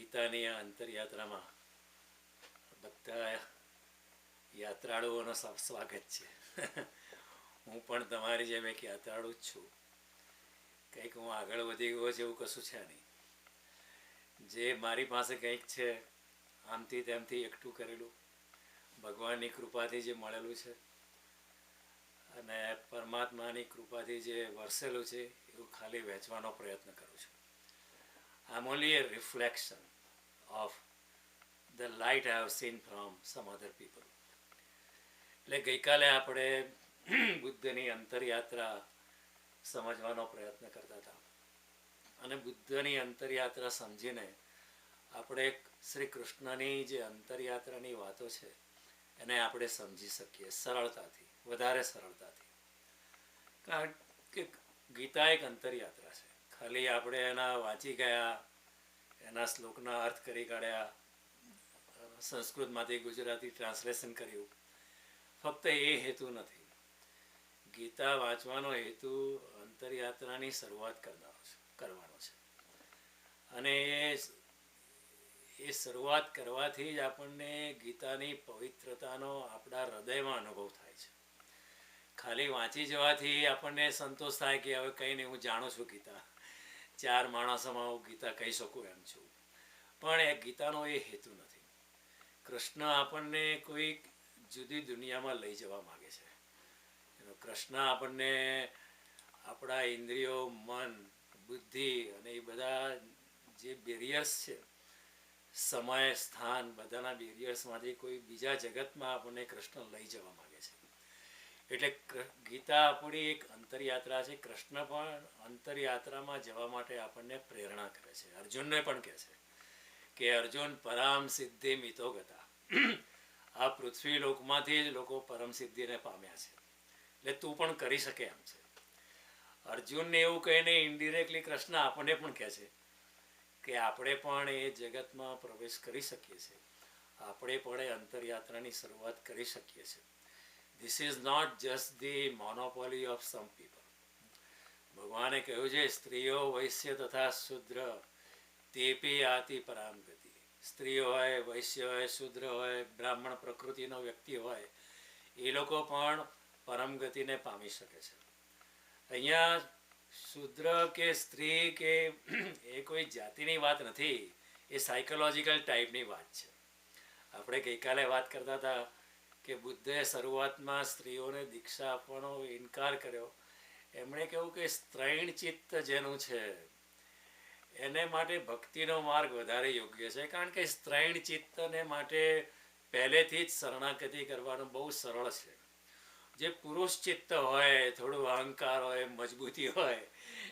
ગીતાની આ અંતરયાત્રામાં બધા યાત્રાળુઓનો સ્વાગત છે. હું પણ તમારી જેમ એક યાત્રાળુ જ છું. કંઈક હું આગળ વધી ગયો છે એવું કશું છે નહીં. જે મારી પાસે કંઈક છે આમથી તેમથી એકઠું કરેલું ભગવાનની કૃપાથી જે મળેલું છે અને પરમાત્માની કૃપાથી જે વરસેલું છે એવું ખાલી વહેંચવાનો પ્રયત્ન કરું છું. I am only a reflection of the light I have seen from some other people. એટલે ગઈકાલે આપણે બુદ્ધની અંતરયાત્રા સમજવાનો પ્રયત્ન કરતા હતા અને બુદ્ધની અંતરયાત્રા સમજીને આપણે શ્રી કૃષ્ણની જે અંતરયાત્રાની વાતો છે એને આપણે સમજી શકીએ સરળતાથી, વધારે સરળતાથી. કારણ કે ગીતા એક અંતરયાત્રા છે. ખાલી આપણે એના વાંચી ગયા, એના શ્લોકના અર્થ કરી કાઢ્યા, સંસ્કૃતમાંથી ગુજરાતી ટ્રાન્સલેશન કર્યું, ફક્ત એ હેતુ નથી. ગીતા વાંચવાનો હેતુ અંતરયાત્રાની શરૂઆત કરવાનો છે અને એ શરૂઆત કરવાથી જ આપણને ગીતાની પવિત્રતાનો આપણા હૃદયમાં અનુભવ થાય છે. ખાલી વાંચી જવાથી આપણને સંતોષ થાય કે હવે કંઈ નહીં, હું જાણું છું ગીતા, 4 માણસોમાં હું ગીતા કહી શકું એમ છું. પણ એ ગીતાનો એ હેતુ નથી. કૃષ્ણ આપણને કોઈ જુદી દુનિયામાં લઈ જવા માગે છે. કૃષ્ણ આપણને આપણા ઇન્દ્રિયો, મન, બુદ્ધિ અને એ બધા જે બેરિયર્સ છે, સમય, સ્થાન, બધાના બેરિયર્સમાંથી કોઈ બીજા જગતમાં આપણને કૃષ્ણ લઈ જવા માગે છે. એટલે ગીતા આપણી એક અંતરયાત્રા છે. કૃષ્ણ પણ અંતરયાત્રામાં જવા માટે આપણને પ્રેરણા કરે છે. અર્જુનને પણ કહે છે કે અર્જુન પરામ સિદ્ધિ મિતો ગતા. આ પૃથ્વી લોકમાંથી જ લોકો પરમ સિદ્ધિને પામ્યા છે, એટલે તું પણ કરી શકે એમ છે. અર્જુનને એવું કહીને ઇન્ડિરેક્ટલી કૃષ્ણ આપણને પણ કહે છે કે આપણે પણ એ જગતમાં પ્રવેશ કરી શકીએ છીએ, આપણે પણ એ અંતરયાત્રાની શરૂઆત કરી શકીએ છીએ. This is not just the monopoly of some people. ભગવાને કહ્યું છે સ્ત્રીઓ, વૈશ્ય તથા શુદ્ર તેપી આતિ પરામ ગતિ. સ્ત્રીઓ હોય, વૈશ્ય હોય, શુદ્ર હોય, બ્રાહ્મણ પ્રકૃતિનો વ્યક્તિ હોય, એ લોકો પણ પરમ ગતિને પામી શકે છે. અહીંયા શુદ્ર કે સ્ત્રી કે એ કોઈ જાતિની વાત નથી, એ સાયકોલોજીકલ ટાઈપની વાત છે. આપણે ગઈકાલે વાત કરતા હતા કે બુદ્ધે શરૂઆતમાં સ્ત્રીઓને દીક્ષા આપવાનો ઇનકાર કર્યો. એમણે કહ્યું કે સ્ત્રૈણ ચિત્ત જેનું છે એને માટે ભક્તિનો માર્ગ વધારે યોગ્ય છે. કારણ કે સ્ત્રૈણ ચિત્તને માટે પહેલેથી જ શરણાગતિ કરવાનું બહુ સરળ છે. જે પુરુષ ચિત્ત હોય, થોડું અહંકાર હોય, મજબૂતી હોય,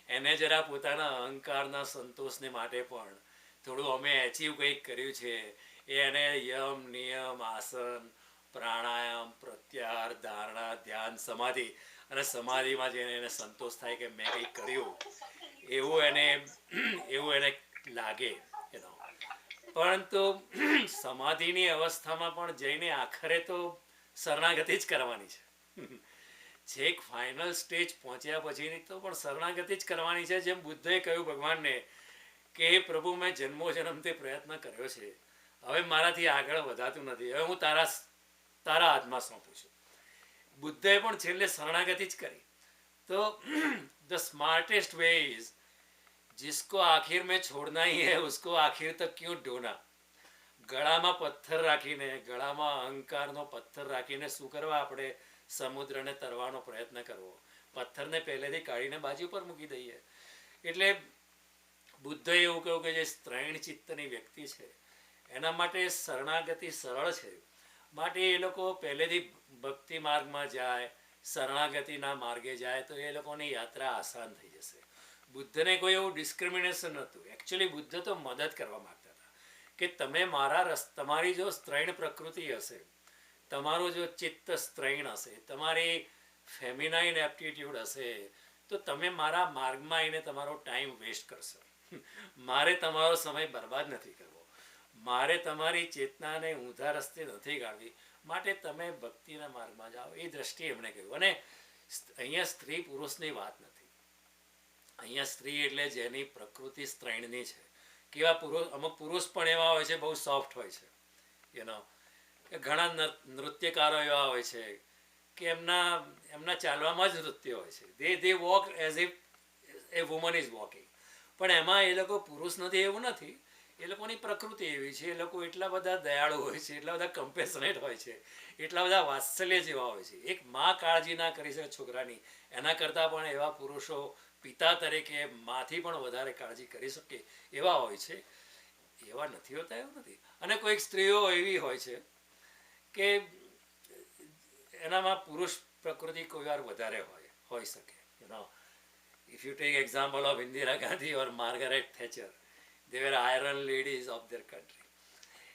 એને જરા પોતાના અહંકારના સંતોષને માટે પણ થોડું અમે એચીવ કંઈક કર્યું છે, એને યમ, નિયમ, આસન, પ્રાણાયામ, પ્રત્યાહાર, ધારણા, ધ્યાન, સમાધિ, અને સમાધિમાં જઈને એને સંતોષ થાય કે મેં કંઈક કર્યું એવું એને લાગે. પરંતુ સમાધિની અવસ્થામાં પણ જઈને આખરે તો શરણાગતિ જ કરવાની છે. છેક ફાઇનલ સ્ટેજ પહોંચ્યા પછીની તો પણ શરણાગતિ જ કરવાની છે. જેમ બુદ્ધએ કહ્યું ભગવાનને કે હે પ્રભુ, મેં જન્મો જન્મથી પ્રયત્ન કર્યો છે, હવે મારાથી આગળ વધાતું નથી, હવે હું તારા હાથમાં સોંપું છું. બુદ્ધએ પણ છેલ્લે શરણાગતિ જ કરી. તો ધ સ્માર્ટેસ્ટ વે ઇઝ जिसको आखिर में छोड़ना ही है उसको आखिर तक क्यों ढोना. ગળામાં પથ્થર રાખીને, ગળામાં અહંકારનો પથ્થર રાખીને શું કરવા આપણે સમુદ્રને તરવાનો પ્રયત્ન કરવો? પથ્થરને પહેલેથી કાઢીને બાજુ પર મૂકી દઈએ. એટલે બુદ્ધએ એવું કહ્યું કે જે સ્ત્રૈણ ચિત્તની વ્યક્તિ છે એના માટે શરણાગતિ સરળ છે. માટે એ લોકો પહેલેથી ભક્તિ માર્ગમાં જાય, શરણાગતિના માર્ગે જાય તો એ લોકોની યાત્રા આસાન થઈ જશે. બુદ્ધને કોઈ એવું ડિસ્ક્રિમિનેશન નહોતું. એકચ્યુઅલી બુદ્ધ તો મદદ કરવા માગતા હતા કે તમે તમારી જો સ્ત્રૈણ પ્રકૃતિ હશે, તમારું જો ચિત્ત સ્ત્રૈણ હશે, તમારી ફેમિનાઇન એપ્ટિટ્યૂડ હશે, તો તમે મારા માર્ગમાં આવીને તમારો ટાઈમ વેસ્ટ કરશો. મારે તમારો સમય બરબાદ નથી કરવો, મારે તમારી ચેતનાને ઊંધા રસ્તે નથી કાઢવી, માટે તમે ભક્તિના માર્ગમાં જાઓ. એ દ્રષ્ટિએ એમણે કહ્યું. અને અહીંયા સ્ત્રી પુરુષની વાત નથી. અહીંયા સ્ત્રી એટલે જેની પ્રકૃતિ સ્ત્રૈણની છે, કેવા પુરુષ, અમુક પુરુષ પણ એવા હોય છે બહુ સોફ્ટ હોય છે કે ઘણા નૃત્યકારો એવા હોય છે કે એમના ચાલવામાં જ નૃત્ય હોય છે. They walk as if a woman is walking. પણ એમાં એ લોકો પુરુષ નથી એવું નથી, એ લોકોની પ્રકૃતિ એવી છે. એ લોકો એટલા બધા દયાળુ હોય છે, એટલા બધા કમ્પેશનેટ હોય છે, એટલા બધા વાત્સલ્ય જેવા હોય છે. એક માં કાળજી ના કરી શકે છોકરાની, એના કરતાં પણ એવા પુરુષો પિતા તરીકે માંથી પણ વધારે કાળજી કરી શકે એવા હોય છે. એવા નથી હોતા એવું નથી. અને કોઈક સ્ત્રીઓ એવી હોય છે કે એનામાં પુરુષ પ્રકૃતિ કોઈ વાર વધારે હોઈ શકે. If you take example of Indira Gandhi or Margaret Thatcher, they were iron ladies of their country.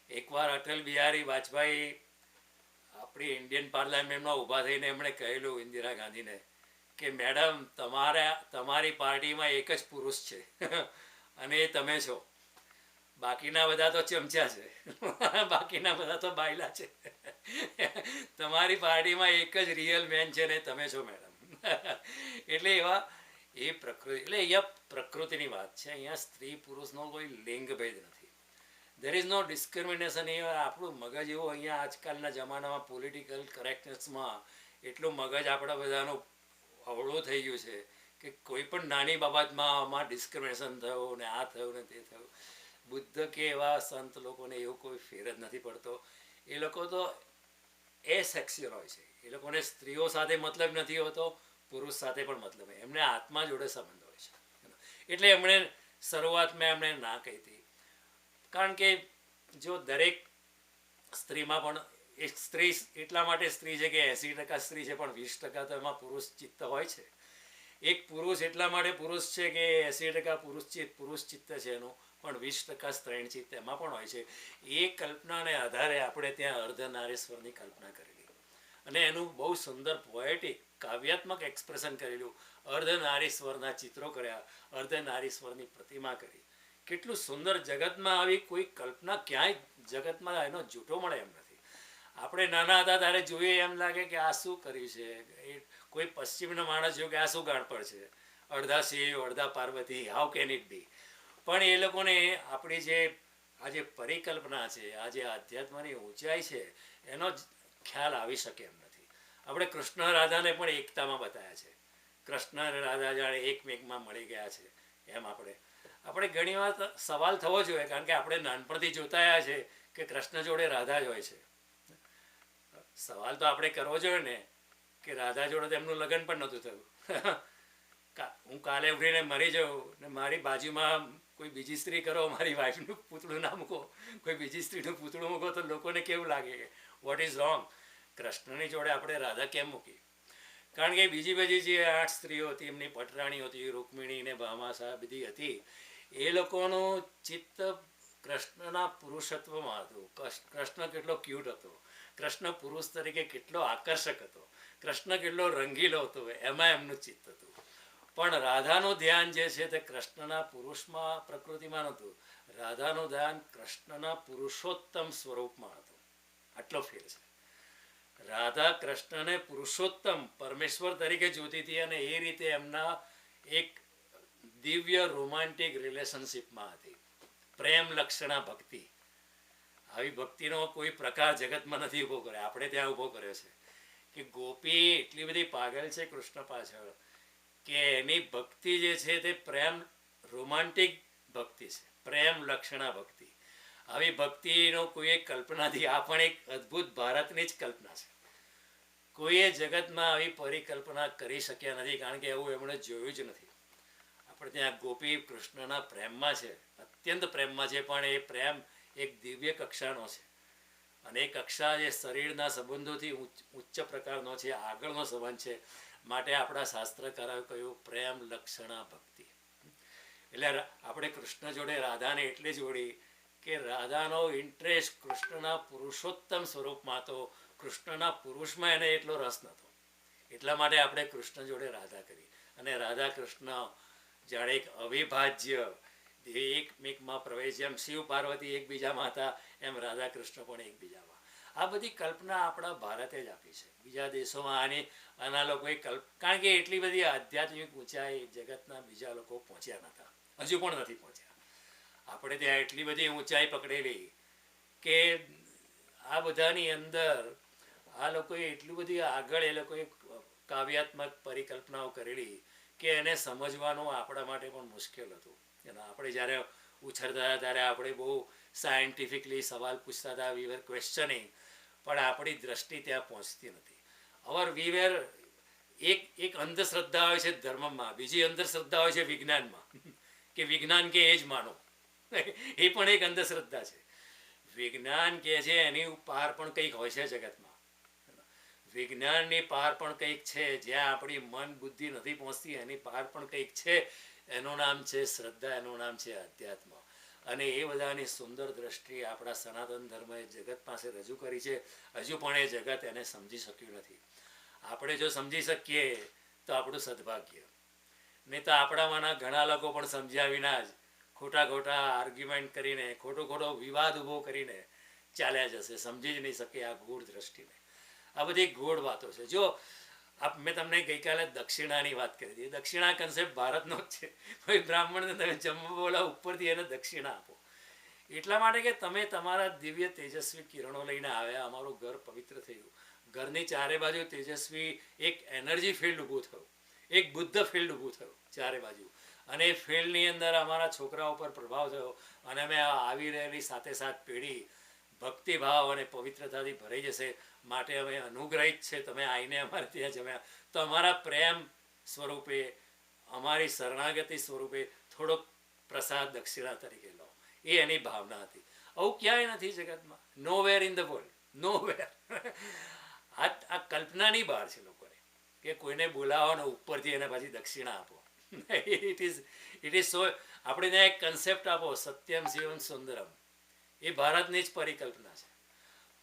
એકવાર અટલ બિહારી વાજપેયી આપણી ઇન્ડિયન પાર્લામેન્ટમાં ઊભા થઈને એમણે કહેલું ઇન્દિરા ગાંધીને કે મેડમ, તમારી પાર્ટીમાં એક જ પુરુષ છે અને એ તમે છો. બાકીના બધા તો ચમચા છે, બાકીના બધા તો બાયલા છે. તમારી પાર્ટીમાં એક જ રિયલ મેન છે ને તમે છો મેડમ. એટલે એવા એ પ્રકૃતિ, એટલે અહીંયા પ્રકૃતિની વાત છે. અહીંયા સ્ત્રી પુરુષનો કોઈ લિંગ ભેદ નથી. There is no discrimination. એ આપણું મગજ એવું અહીંયા આજકાલના જમાનામાં પોલિટિકલ કરેક્ટનેસમાં એટલું મગજ આપણા બધાનું અવળું થઈ ગયું છે કે કોઈ પણ નાની બાબતમાં આમાં ડિસ્ક્રિમિનેશન થયું ને આ થયું ને તે થયું. બુદ્ધ કે એવા સંત લોકોને એવું કોઈ ફેર જ નથી પડતો. એ લોકો તો એ સેક્સ્યુઅલ હોય છે. એ લોકોને સ્ત્રીઓ સાથે મતલબ નથી હોતો, પુરુષ સાથે પણ મતલબ હોય. એમને આત્મા જોડે સંબંધ હોય છે. એટલે એમણે શરૂઆતમાં એમણે ના કહી હતી, કારણ કે જો દરેક સ્ત્રીમાં પણ એક સ્ત્રી એટલા માટે સ્ત્રી છે કે 80% સ્ત્રી છે, પણ 20% તો એમાં પુરુષ ચિત્ત હોય છે. એક પુરુષ એટલા માટે પુરુષ છે કે 80% પુરુષ ચિત્ત છે એનું, પણ 20% સ્ત્રીણ ચિત્ત એમાં પણ હોય છે. એ કલ્પનાને આધારે આપણે ત્યાં અર્ધનારીશ્વરની કલ્પના કરેલી અને એનું બહુ સુંદર પોએટિક કાવ્યાત્મક એક્સપ્રેશન કરેલું. અર્ધનારીશ્વરના ચિત્રો કર્યા, અર્ધનારીશ્વરની પ્રતિમા કરી. કેટલું સુંદર! જગતમાં આવી કોઈ કલ્પના ક્યાંય જગતમાં એનો જૂઠો મળે એમ નથી. આપણે નાના હતા ત્યારે જોઈએ એમ લાગે કે આ શું કર્યું છે. એ કોઈ પશ્ચિમનો માણસ જોયું કે આ શું ગાણપણ છે, અડધા શિવ અડધા Parvati, how can it be. પણ એ લોકોને આપણી જે આ જે પરિકલ્પના છે, આ જે આધ્યાત્મની ઊંચાઈ છે, એનો જ ખ્યાલ આવી શકે એમ નથી. આપણે કૃષ્ણ રાધાને પણ એકતામાં બતાવ્યા છે. કૃષ્ણ અને રાધા જાણે એકમેકમાં મળી ગયા છે એમ. આપણે ઘણી વાર સવાલ થવો જોઈએ, કારણ કે આપણે નાનપણથી જોતા આવ્યા છે કે કૃષ્ણ જોડે રાધા જ હોય છે. સવાલ તો આપણે કરવો જોઈએ ને કે રાધા જોડે તો એમનું લગ્ન પણ નહોતું થયું. હું કાલે ઉઠીને મરી જાઉં ને મારી બાજુમાં કોઈ બીજી સ્ત્રી કરો, મારી વાઈફનું પૂતળું ના મૂકો, કોઈ બીજી સ્ત્રીનું પૂતળું મૂકો, તો લોકોને કેવું લાગે કે વોટ ઇઝ રોંગ. કૃષ્ણની જોડે આપણે રાધા કેમ મૂકી? કારણ કે બીજી જે 8 સ્ત્રીઓ હતી, એમની પટરાણી હતી, રૂકમિણી ને ભામાશા બધી હતી, એ લોકોનું ચિત્ત કૃષ્ણના પુરુષત્વમાં હતું. કૃષ્ણ કેટલો ક્યુટ હતો, કૃષ્ણ પુરુષ તરીકે કેટલો આકર્ષક હતો, કૃષ્ણ કેટલો રંગીલો હતો, એમાં એમનું ચિત્ત હતું. પણ રાધાનું ધ્યાન જે છે તે કૃષ્ણના પુરુષમાં પ્રકૃતિમાં નહોતું. રાધાનું ધ્યાન કૃષ્ણના પુરુષોત્તમ સ્વરૂપમાં હતું. આટલો ફેર છે. રાધા કૃષ્ણને પુરુષોત્તમ પરમેશ્વર તરીકે જોતી હતી અને એ રીતે એમના એક દિવ્ય રોમાન્ટિક રિલેશનશીપમાં હતી. પ્રેમ લક્ષણા ભક્તિ. આવી ભક્તિનો કોઈ પ્રકાર જગતમાં નથી ઊભો કર્યો, આપણે ત્યાં ઊભો કર્યો છે. કે ગોપી એટલી બધી પાગલ છે કૃષ્ણ પાછળ કે એની ભક્તિ જે છે તે પ્રેમ રોમાન્ટિક ભક્તિ છે, પ્રેમ લક્ષણા ભક્તિ. આવી ભક્તિનો કોઈ એક કલ્પનાથી, આ પણ એક અદ્ભુત ભારતની જ કલ્પના છે. કોઈએ જગતમાં આવી પરિકલ્પના કરી શક્યા નથી, કારણ કે એવું એમણે જોયું જ નથી. આપણે ત્યાં ગોપી કૃષ્ણના પ્રેમમાં છે, અત્યંત પ્રેમમાં છે, પણ એ પ્રેમ એક દિવ્ય કક્ષાનો છે. અને એ કક્ષા જે શરીરના સંબંધોથી ઉચ્ચ પ્રકારનો છે, આગળનો સંબંધ છે. માટે આપણા શાસ્ત્રકારોએ કહ્યું પ્રેમ લક્ષણા ભક્તિ. એટલે આપણે કૃષ્ણ જોડે રાધાને એટલે જોડી કે રાધાનો ઇન્ટરેસ્ટ કૃષ્ણના પુરુષોત્તમ સ્વરૂપમાં હતો, કૃષ્ણના પુરુષમાં એને એટલો રસ નહોતો. એટલા માટે આપણે કૃષ્ણ જોડે રાધા કરી. અને રાધા કૃષ્ણ જાણે એક અવિભાજ્ય એકમેકમાં પ્રવેશ, જેમ શિવ પાર્વતી એકબીજામાં હતા, એમ રાધા કૃષ્ણ પણ એકબીજામાં. આ બધી કલ્પના આપણા ભારતે જ આપી છે. બીજા દેશોમાં આના લોકોએ કારણ કે એટલી બધી આધ્યાત્મિક ઊંચાઈ જગતના બીજા લોકો પહોંચ્યા નહોતા, હજુ પણ નથી પહોંચ્યા. આપણે ત્યાં એટલી બધી ઊંચાઈ પકડેલી કે આ બધાની અંદર આ લોકોએ એટલું બધી આગળ એ લોકોએ કાવ્યાત્મક પરિકલ્પનાઓ કરેલી કે એને સમજવાનું આપણા માટે પણ મુશ્કેલ હતું. આપણે જ્યારે ઉછળતા હતા ત્યારે આપણે બહુ સાયન્ટિફિકલી સવાલ પૂછતા હતા, વી વેર ક્વેશ્ચનિંગ, પણ આપણી દ્રષ્ટિ ત્યાં પહોંચતી નથી. વી વેર એક અંધશ્રદ્ધા હોય છે ધર્મમાં, બીજી અંધશ્રદ્ધા હોય છે વિજ્ઞાનમાં કે વિજ્ઞાન કે એ જ માનો. એ પણ એક અંધશ્રદ્ધા છે. વિજ્ઞાન કે છે એની પાર પણ કંઈક હોય છે જગતમાં. વિજ્ઞાનની પાર પણ કંઈક છે, જ્યાં આપણી મન બુદ્ધિ નથી પહોંચતી એની પાર પણ કંઈક છે. એનું નામ છે શ્રદ્ધા, એનું નામ છે અધ્યાત્મ. અને એ બધાની સુંદર દ્રષ્ટિ આપણા સનાતન ધર્મએ જગત પાસે રજૂ કરી છે. હજુ પણ એ જગત એને સમજી શક્યું નથી. આપણે જો સમજી શકીએ તો આપણું સદભાગ્ય. નહીં તો આપણામાંના ઘણા લોકો પણ સમજ્યા વિના જ ખોટા ખોટા આર્ગ્યુમેન્ટ કરીને, ખોટો વિવાદ ઊભો કરીને ચાલ્યા જશે, સમજી જ નહીં શકે આ ગૂઢ દ્રષ્ટિને. આ બધી ગૂઢ વાતો છે. જો મેં તમને ગઈકાલે દક્ષિણાની વાત કરી હતી. દક્ષિણા કન્સેપ્ટ ભારતનો જ છે. કોઈ બ્રાહ્મણને તમે જમવા બોલાવો ઉપરથી એને દક્ષિણા આપો. એટલા માટે કે તમે તમારા દિવ્ય તેજસ્વી કિરણો લઈને આવ્યા, અમારું ઘર પવિત્ર થયું. ઘરની ચારે બાજુ તેજસ્વી એક એનર્જી ફિલ્ડ ઊભું થયું, એક બુદ્ધ ફિલ્ડ ઊભું થયું ચારે બાજુ. અને એ ફિલ્ડની અંદર અમારા છોકરાઓ પર પ્રભાવ થયો અને અમે આવી રહેલી સાથે સાથ પેઢી ભક્તિભાવ અને પવિત્રતાથી ભરાઈ જશે. માટે અમે અનુગ્રહિત છે તમે આવીને અમારે ત્યાં જમ્યા તો અમારા પ્રેમ સ્વરૂપે, અમારી શરણાગતિ સ્વરૂપે થોડોક પ્રસાદ દક્ષિણા તરીકે લો. એ એની ભાવના હતી. આવું ક્યાંય નથી જગતમાં. નો વેર ઇન ધ વર્લ્ડ, નો વેર. આ કલ્પનાની બહાર છે લોકોને કે કોઈને બોલાવો ને ઉપરથી એને પાછી દક્ષિણા આપો. It is so. આપણે ત્યાં એક કન્સેપ્ટ આપો, સત્યમ શિવમ સુંદરમ. એ ભારતની જ પરિકલ્પના છે.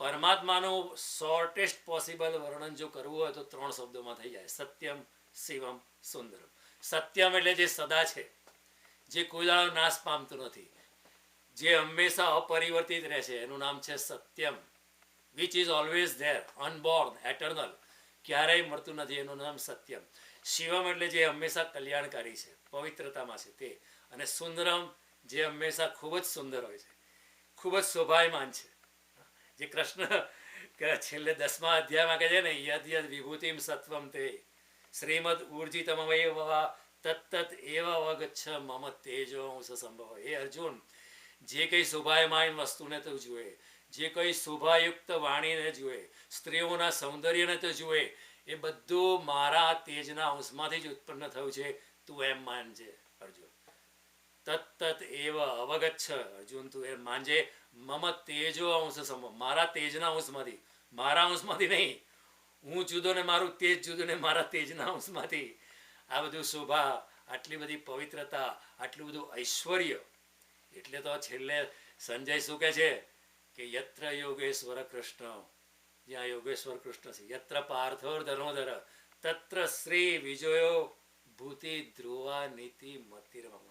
પરમાત્માનું શોર્ટેસ્ટ પોસિબલ વર્ણન જો કરવું હોય તો 3 શબ્દોમાં થઈ જાય: સત્યમ શિવમ સુંદરમ. સત્યમ એટલે જે સદા છે, જે કોઈ દાડો નાશ પામતું નથી, જે હંમેશા અપરિવર્તિત રહે છે, એનું નામ છે Satyam. Which is always there, unborn, eternal, ક્યારેય મળતું નથી, એનું નામ સત્યમ. શિવમ એટલે જે હંમેશા કલ્યાણકારી છે, પવિત્રતામાં છે તે. અને સુંદરમ જે હંમેશા ખૂબ જ સુંદર હોય છે, ખૂબ જ શોભાયમાન છે. જે કૃષ્ણ છેલ્લે 10મા અધ્યાયમાં કહે છે ને, યદ યદ વિભૂતિમ સત્વમ તે શ્રીમદ ઉર્જિતમય તત્તત એવ અવગચ્છ મમ તેજો અંશ સંભવ. એ અર્જુન, જે કંઈ શોભાયમાન વસ્તુને તો જુએ, જે કંઈ શોભાયુક્ત વાણીને જુએ, સ્ત્રીઓના સૌંદર્યને તો જુએ, એ બધું મારા તેજના અંશમાંથી જ ઉત્પન્ન થયું છે. તું એમ માનજે અર્જુન. તત્તત એવ અવગચ્છ, અર્જુન તું એમ માનજે. મમ તેજો અંશ સંભવ, મારા તેજના અંશમાંથી, મારા અંશમાંથી નહીં. હું જુદો ને મારું તેજ જુદું ને મારા તેજના અંશમાંથી. આ બધું શોભા, આટલી બધી પવિત્રતા, આટલું બધું ઐશ્વર્ય. એટલે તો છેલ્લે સંજય શું કહે છે કે યત્ર યોગેશ્વર કૃષ્ણ, જ્યાં યોગેશ્વર કૃષ્ણ છે, યત્ર પાર્થોર ધનોધર તત્ર શ્રી વિજયો ભૂતિ ધ્રુવા નીતિ મતિર્મમ.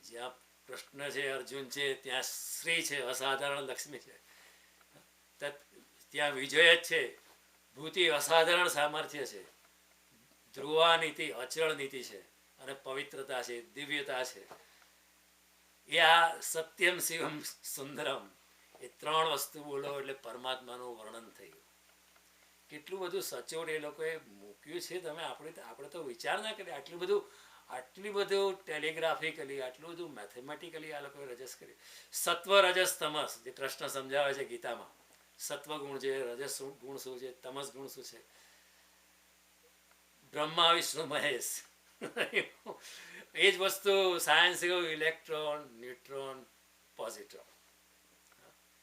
જ્યાં કૃષ્ણ છે, અર્જુન છે, ત્યાં શ્રી છે, અસાધારણ લક્ષ્મી છે. ત્યાં વિજય જ છે, ભૂતિ અસાધારણ સામર્થ્ય છે, ધ્રુવા નીતિ અચળ નીતિ છે, અને પવિત્રતા છે, દિવ્યતા છે. એ આ સત્યમ શિવમ સુંદરમ, એ 3 વસ્તુ બોલો એટલે પરમાત્માનું વર્ણન થયું. કેટલું બધું સચોટ એ લોકોએ મૂક્યું છે. તમે આપણે તો વિચાર ના કરીએ. આટલી બધું ટેલિગ્રાફિકલી, આટલું બધું મેથેમેટિકલી આ લોકોએ રજસ કર્યું. સત્વ રજસ તમસ, જે કૃષ્ણ સમજાવે છે ગીતામાં. સત્વ ગુણ છે, રજસ ગુણ શું છે, તમસ ગુણ શું છે. બ્રહ્મા વિષ્ણુ મહેશ. એ જ વસ્તુ સાયન્સ એવું, electron, neutron, positron.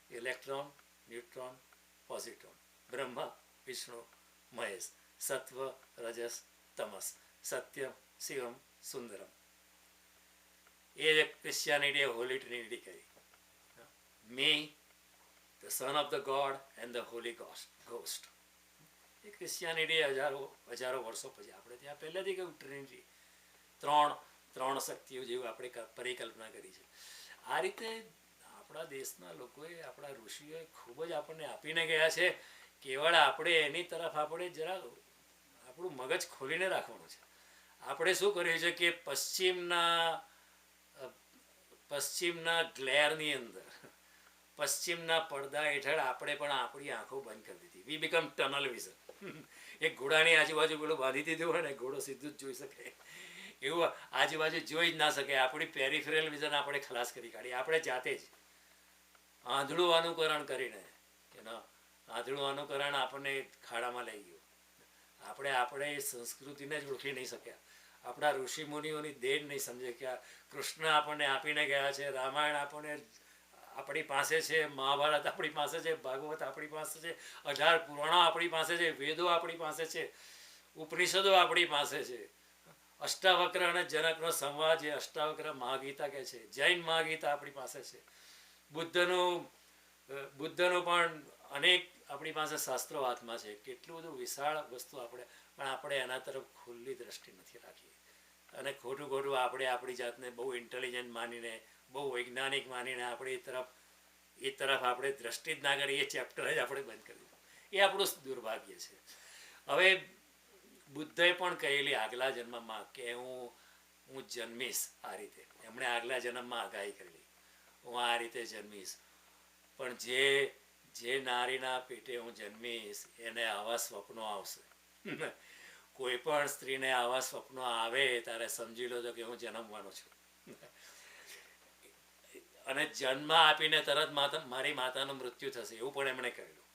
Electron, neutron, positron. Brahma Vishnu Mahesh. સત્વ રજસ તમસ. સત્યમ શિવમ સુંદરમ. એ ક્રિશ્ચિયાનિટીએ હોલી ટ્રિનિટી કરી. મી, the son of the God and the Holy Ghost. એ ક્રિશ્ચિયાનિટી હજારો વર્ષો પછી. આપણે ત્યાં પહેલેથી કહ્યું ટ્રિનિટી, ત્રણ શક્તિઓ જેવું આપણે પરિકલ્પના કરી છે. આ રીતે આપણા દેશના લોકોએ, આપણા ઋષિઓએ ખૂબ જ આપણને આપીને ગયા છે. કેવળ આપણે એની તરફ આપણે જરા આપણું મગજ ખોલીને રાખવાનું છે. આપણે શું કર્યું છે કે પશ્ચિમના ગ્લેરની અંદર, પશ્ચિમના પડદા હેઠળ આપણે પણ આપણી આંખો બંધ કરી દીધી. We become tunnel vision. એક ઘોડાની આજુબાજુ પેલું બાંધી દીધું હોય ને, ઘોડો સીધું જ જોઈ શકે, એવું આજુબાજુ જોઈ જ ના શકે. આપણી પેરિફેરલ વિઝન આપણે ખલાસ કરી કાઢી, આપણે જાતે જ આંધળું અનુકરણ કરીને કે ના, આંધળું અનુકરણ આપણને ખાડામાં લઈ ગયું. આપણે સંસ્કૃતિને જ ઓળખી નહીં શક્યા, આપણા ઋષિ મુનિઓની દેન નહીં સમજે કે કૃષ્ણ આપણને આપીને ગયા છે, રામાયણ આપણને આપણી પાસે છે, મહાભારત આપણી પાસે છે, ભાગવત આપણી પાસે છે, 18 પુરાણો આપણી પાસે છે, વેદો આપણી પાસે છે, ઉપનિષદો આપણી પાસે છે, અષ્ટાવક્ર અને જનકનો સંવાદ જે અષ્ટાવક્ર મહાગીતા કહે છે, જૈન મહાગીતા આપણી પાસે છે, બુદ્ધનું પણ અનેક આપણી પાસે શાસ્ત્રો હાથમાં છે. કેટલું બધું વિશાળ વસ્તુ પણ આપણે એના તરફ ખુલ્લી દ્રષ્ટિ નથી રાખી. અને ખોટું આપણે આપણી જાતને બહુ ઇન્ટેલિજન્ટ માનીને, બહુ વૈજ્ઞાનિક માનીને આપણે એ તરફ આપણે દ્રષ્ટિ જ ના કરી, એ ચેપ્ટર જ આપણે બંધ કરી દીધું. એ આપણું દુર્ભાગ્ય છે. હવે બુદ્ધએ પણ કહેલી આગલા જન્મમાં કે હું જન્મીશ આ રીતે. એમણે આગલા જન્મમાં આગાહી કરેલી, હું આ રીતે જન્મીશ. પણ જે નારીના પેટે હું જન્મીશ એને આવા સ્વપ્નો આવશે. કોઈ પણ સ્ત્રીને આવા સ્વપ્નો આવે ત્યારે સમજી લો કે હું જન્મવાનો છું. અને જન્મ આપીને તરત મારી માતાનું મૃત્યુ થશે, એવું પણ એમણે કહેલું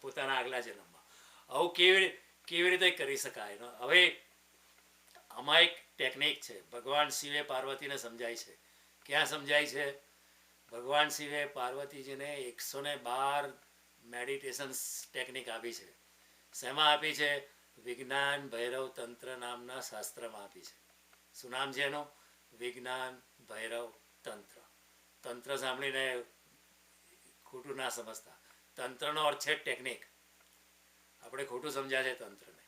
પોતાના આગલા જન્મમાં. આવું કેવી રીતે કરી શકાય? હવે આમાં એક ટેકનિક છે, ભગવાન શિવે પાર્વતીને સમજાય છે. ક્યાં સમજાય છે? ભગવાન શિવે પાર્વતીજીને 112 મેડિટેશન ટેકનિક આપી છે. શેમાં આપી છે? વિજ્ઞાન ભૈરવ તંત્ર નામના શાસ્ત્રમાં આપી છે. શું નામ છે એનું? વિજ્ઞાન ભૈરવ તંત્ર. તંત્ર સાંભળીને ખોટું ના સમજતા. તંત્રનો અર્થ છે ટેકનિક. આપણે ખોટું સમજ્યા છે તંત્રને,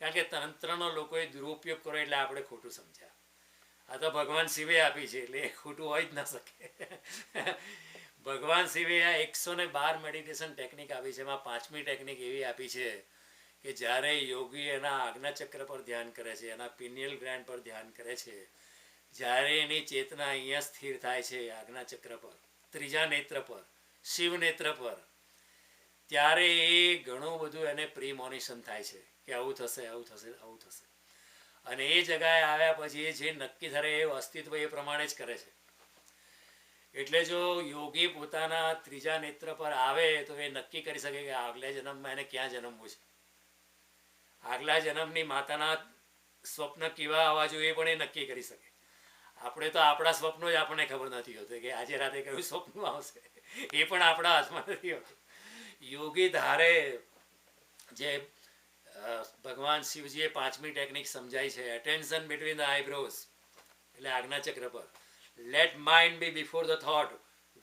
કારણ કે તંત્રનો લોકોએ દુરુપયોગ કર્યો એટલે આપણે ખોટું સમજ્યા. આ તો ભગવાન શિવે આપી છે એટલે એ ખોટું હોય જ ના શકે. ભગવાન શિવે આ 112 મેડિટેશન ટેકનિક આપી છે. એમાં 5મી ટેકનિક એવી આપી છે કે જ્યારે યોગી એના આજ્ઞાચક્ર પર ધ્યાન કરે છે, એના પિનિયલ ગ્લેન્ડ પર ધ્યાન કરે છે, જ્યારે એની ચેતના અહીંયા સ્થિર થાય છે આજ્ઞાચક્ર પર, ત્રીજા નેત્ર પર, શિવ નેત્ર પર, ત્યારે એ ઘણું બધું એને પ્રીમોનિશન થાય છે કે આવું થશે, આવું થશે, આવું થશે. અને એ જગાએ આવ્યા પછી એ જે નક્કી થાય એ અસ્તિત્વ એ પ્રમાણે જ કરે છે. એટલે જો યોગી પોતાના ત્રીજા નેત્ર પર આવે તો એ નક્કી કરી શકે કે આગલા જન્મમાં એને ક્યાં જન્મવું છે. આગલા જન્મની માતાના સ્વપ્ન કેવા આવવા જોઈએ એ પણ એ નક્કી કરી શકે. આપણે તો આપણા સ્વપ્નો જ આપણને ખબર નથી હોતી કે આજે રાતે કયું સ્વપ્ન આવશે, એ પણ આપણા હાથમાં નથી હોતું. યોગી ધારે જે ભગવાન શિવજીએ 5મી ટેકનિક સમજાઈ છે, એટેન્શન બિટવીન ધ આઈબ્રોઝ, એટલે આજ્ઞાચક્ર પર. Let mind be before the thought.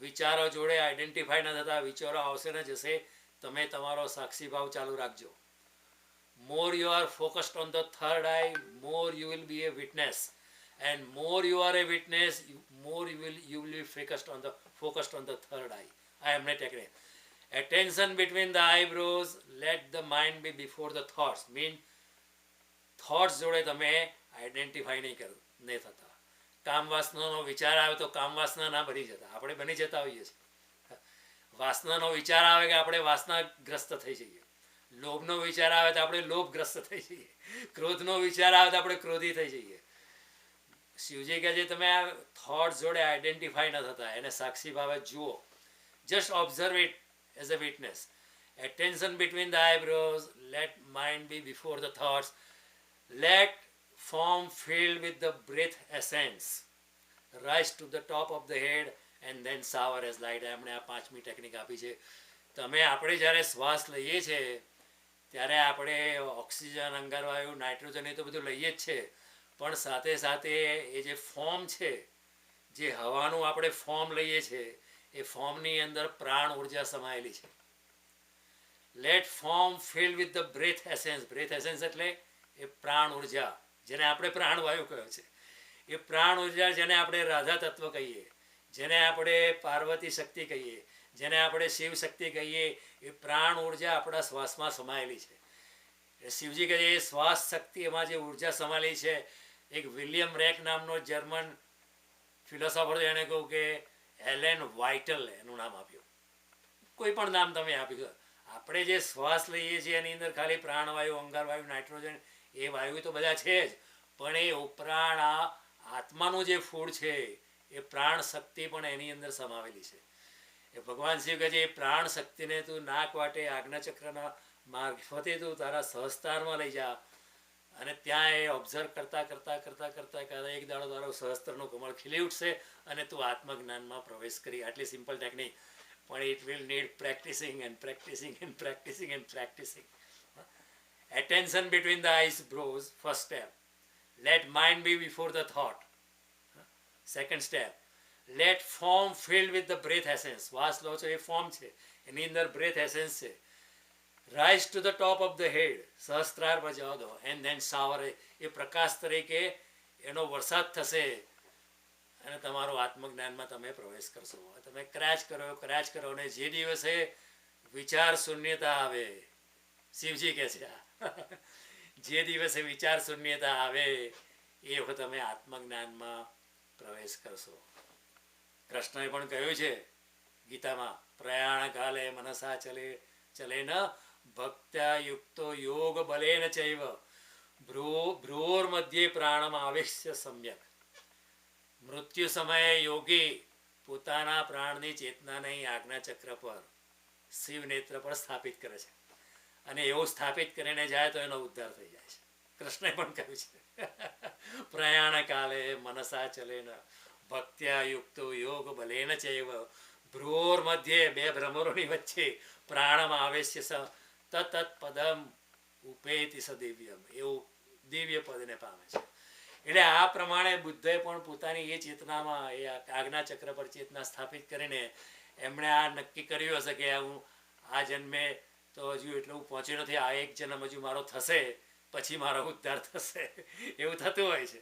વિચારો જોડે આઈડેન્ટિફાઈ ન થતા, વિચારો આવશે ને જશે, તમે તમારો સાક્ષી ભાવ ચાલુ રાખજો. More you are focused on the third eye, more you will be a witness, and more you are a witness, more you will be focused on the third eye. I am not agreeing. Attention between the eyebrows, let the mind be before the thoughts. Mean thoughts જોડે તમે identify નહીં થતા. કામ વાસનાનો વિચાર આવે તો કામ વાસના ના બની જતા, આપણે બની જતા હોઈએ છીએ. વાસનાનો વિચાર આવે કે આપણે વાસનાગ્રસ્ત થઈ જઈએ. લોભનો વિચાર આવે તો આપણે લોભગ્રસ્ત થઈ જઈએ. ક્રોધનો વિચાર આવે તો આપણે ક્રોધી થઈ જઈએ. શિવજી કહે છે તમે આ થોટ જોડે આઈડેન્ટિફાઈ ન થતા, એને સાક્ષી ભાવે જુઓ. Just observe it as a witness. Attention between the eyebrows, let mind be before the thoughts, let form filled with the breath essence rise to the top of the head and then shower as light. એમણે આ 5મી technique આપી છે. આપણે જ્યારે શ્વાસ લઈએ છીએ ત્યારે આપણે ઓક્સિજન, અંગારવાયુ, નાઇટ્રોજન એ તો બધું લઈએ જ છે, પણ સાથે સાથે એ જે ફોર્મ છે, જે હવાનું આપણે ફોર્મ લઈએ છીએ, એ ફોર્મની અંદર પ્રાણ ઉર્જા સમાયેલી છે. Let form filled with the breath essence. Breath essence એટલે એ પ્રાણ ઉર્જા, જેને આપણે પ્રાણવાયુ કહ્યો છે. એ પ્રાણ ઉર્જા જેને આપણે રાધા તત્વ કહીએ, જેને આપણે પાર્વતી શક્તિ કહીએ, જેને આપણે શિવ શક્તિ કહીએ, એ પ્રાણ ઉર્જા આપણા શ્વાસમાં સમાયેલી છે. શિવજી કહે છે એ શ્વાસ શક્તિ, એમાં જે ઉર્જા સમાયેલી છે, એક વિલિયમ રેક નામનો જર્મન ફિલોસોફર એણે કહ્યું કે એલેન વાઇટલ એનું નામ આપ્યું. કોઈ પણ નામ તમે આપી દો. આપણે જે શ્વાસ લઈએ છીએ એની અંદર ખાલી પ્રાણવાયુ, અંગારવાયુ, નાઇટ્રોજન એ વાયુ તો બધા છે જ, પણ એ ઉપરાંત આ આત્માનું જે ફૂડ છે એ પ્રાણ શક્તિ પણ એની અંદર સમાવેલી છે. એ ભગવાન શિવ કહે છે એ પ્રાણ શક્તિને તું નાક વાટે આજ્ઞાચક્રના મારફતે તું તારા સહસ્ત્રારમાં લઈ જા, અને ત્યાં એ ઓબ્ઝર્વ કરતાં કરતાં કરતાં કરતાં કરતાં એક દાડો તારો સહસ્ત્રનું કમળ ખીલી ઉઠશે અને તું આત્મજ્ઞાનમાં પ્રવેશ કરી. આટલી સિમ્પલ ટેકનિક, પણ it will need practising and practising and practising and practising. Attention between the eyes brows, first step. Let mind be before the thought. Second step. Let form filled with the breath essence. શ્વાસ લો છો એ form છે, એની અંદર breath essence છે. Rise to the top of the head. સહસ્ત્રાર પર જવા દો. And then shower. એ પ્રકાશ તરીકે એનો વરસાદ થશે અને તમારો આત્મજ્ઞાનમાં તમે પ્રવેશ કરશો. તમે ક્રેચ કરો અને જે દિવસે વિચાર શૂન્યતા આવે, શિવજી કહે છે જે દિવસે વિચાર શૂન્યતા આવે એ વખત તમે આત્મજ્ઞાનમાં પ્રવેશ કરશો. કૃષ્ણએ પણ કહ્યું છે ગીતામાં, પ્રયાણ કાલે મનસા ચલે ન ભક્ત્યા યુક્તો યોગ બલેન ચૈવ ભ્રૂર મધ્યે પ્રાણમ આવેશ્ય સમ્યક. મૃત્યુ સમયે યોગી પોતાના પ્રાણની ચેતનાને આજ્ઞાચક્ર પર, શિવ નેત્ર પર સ્થાપિત કરે છે, અને એવું સ્થાપિત કરીને જાય તો એનો ઉદ્ધાર થઈ જાય છે. કૃષ્ણે પણ કહ્યું છે પ્રયાણ કાલે મનસા ચલેન ભક્ત્યા યુક્તો યોગ બલેન ચૈવ ભ્રૂર મધ્યે, બે ભ્રમરોની વચ્ચે, પ્રાણમ આવેશ્ય તત પદમ ઉપેતિ સદિવ્યમ, એવું દિવ્ય પદને પામે છે. એટલે આ પ્રમાણે બુદ્ધે પણ પોતાની એ ચેતનામાં, એ આજ્ઞાચક્ર પર ચેતના સ્થાપિત કરીને એમણે આ નક્કી કર્યું હશે કે હું આ જન્મે તો હજુ એટલું પહોંચ્યું નથી, આ એક જન્મ હજુ મારો થશે પછી મારો ઉદ્ધાર થશે, એવું થતું હોય છે.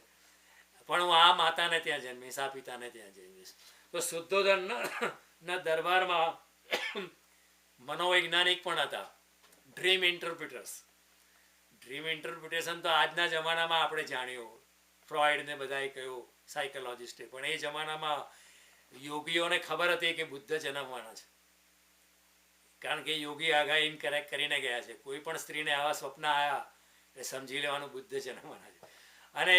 પણ હું આ માતાને ત્યાં જન્મીશ, આ પિતાને ત્યાં જન્મીશ. તો શુદ્ધોધનના દરબારમાં મનોવૈજ્ઞાનિક પણ હતા, ડ્રીમ ઇન્ટરપ્રિટર્સ. ડ્રીમ ઇન્ટરપ્રિટેશન તો આજના જમાનામાં આપણે જાણ્યું, ફ્રોઈડ ને બધાએ કહ્યું, સાયકોલોજિસ્ટે, પણ એ જમાનામાં યોગીઓને ખબર હતી કે બુદ્ધ જન્મવાના છે, કારણ કે યોગી આગાહી ઇનકરેક્ટ કરીને ગયા છે. કોઈ પણ સ્ત્રીને આવા સ્વપ્ન આવ્યા એટલે સમજી લેવાનું બુદ્ધ જન્મવાના છે. અને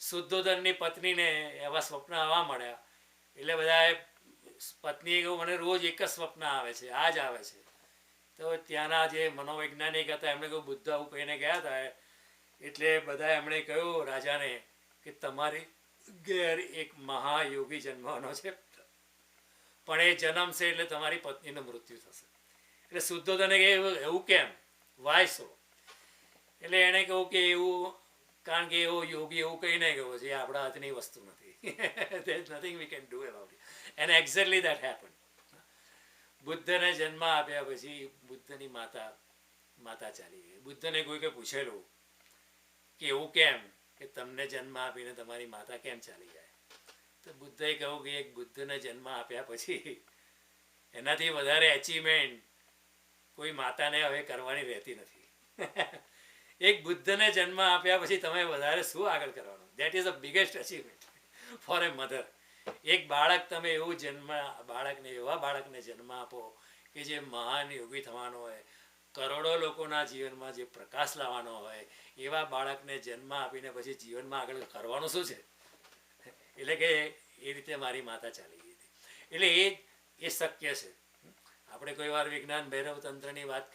શુદ્ધોધનની પત્નીને એવા સ્વપ્ન આવવા મળ્યા એટલે બધાએ, પત્નીએ કહ્યું મને રોજ એક જ સ્વપ્ન આવે છે, આ જ આવે છે. તો ત્યાંના જે મનોવૈજ્ઞાનિક હતા એમણે કહ્યું બુદ્ધ આવું કહીને ગયા હતા, એટલે બધા એમણે કહ્યું રાજાને કે તમારી ઘેર એક મહાયોગી જન્મવાનો છે, પણ એ જન્મશે એટલે તમારી પત્નીનું મૃત્યુ થશે. એટલે શુદ્ધોધને કે એવું કેમ, વાય સો? એટલે એણે કહ્યું કે એવું, કારણ કે એવો યોગી એવું કહીને ગયો છે, આપણા હાથની વસ્તુ નથી. There is nothing we can do about it. And exactly that happened. બુદ્ધને જન્મ આપ્યા પછી બુદ્ધની માતા ચાલી ગઈ. બુદ્ધને કોઈકે પૂછેલું કે એવું કેમ કે તમને જન્મ આપીને તમારી માતા કેમ ચાલી જાય? તો બુદ્ધએ કહ્યું કે એક બુદ્ધને જન્મ આપ્યા પછી એનાથી વધારે એચિવમેન્ટ કોઈ માતાને હવે કરવાની રહેતી નથી. એક બુદ્ધને જન્મ આપ્યા પછી તમે વધારે શું આગળ કરવાનું? That is the biggest achievement for a mother. એક બાળક તમે એવું એવા બાળકને જન્મ આપો કે જે મહાન યોગી થવાનો હોય, કરોડો લોકોના જીવનમાં જે પ્રકાશ લાવવાનો હોય, એવા બાળકને જન્મ આપીને પછી જીવનમાં આગળ કરવાનું શું છે? એટલે કે એ રીતે મારી માતા ચાલી ગઈ હતી. એટલે એ શક્ય છે. આપણે કોઈ વાર વિજ્ઞાન ભૈરવ તંત્રની વાત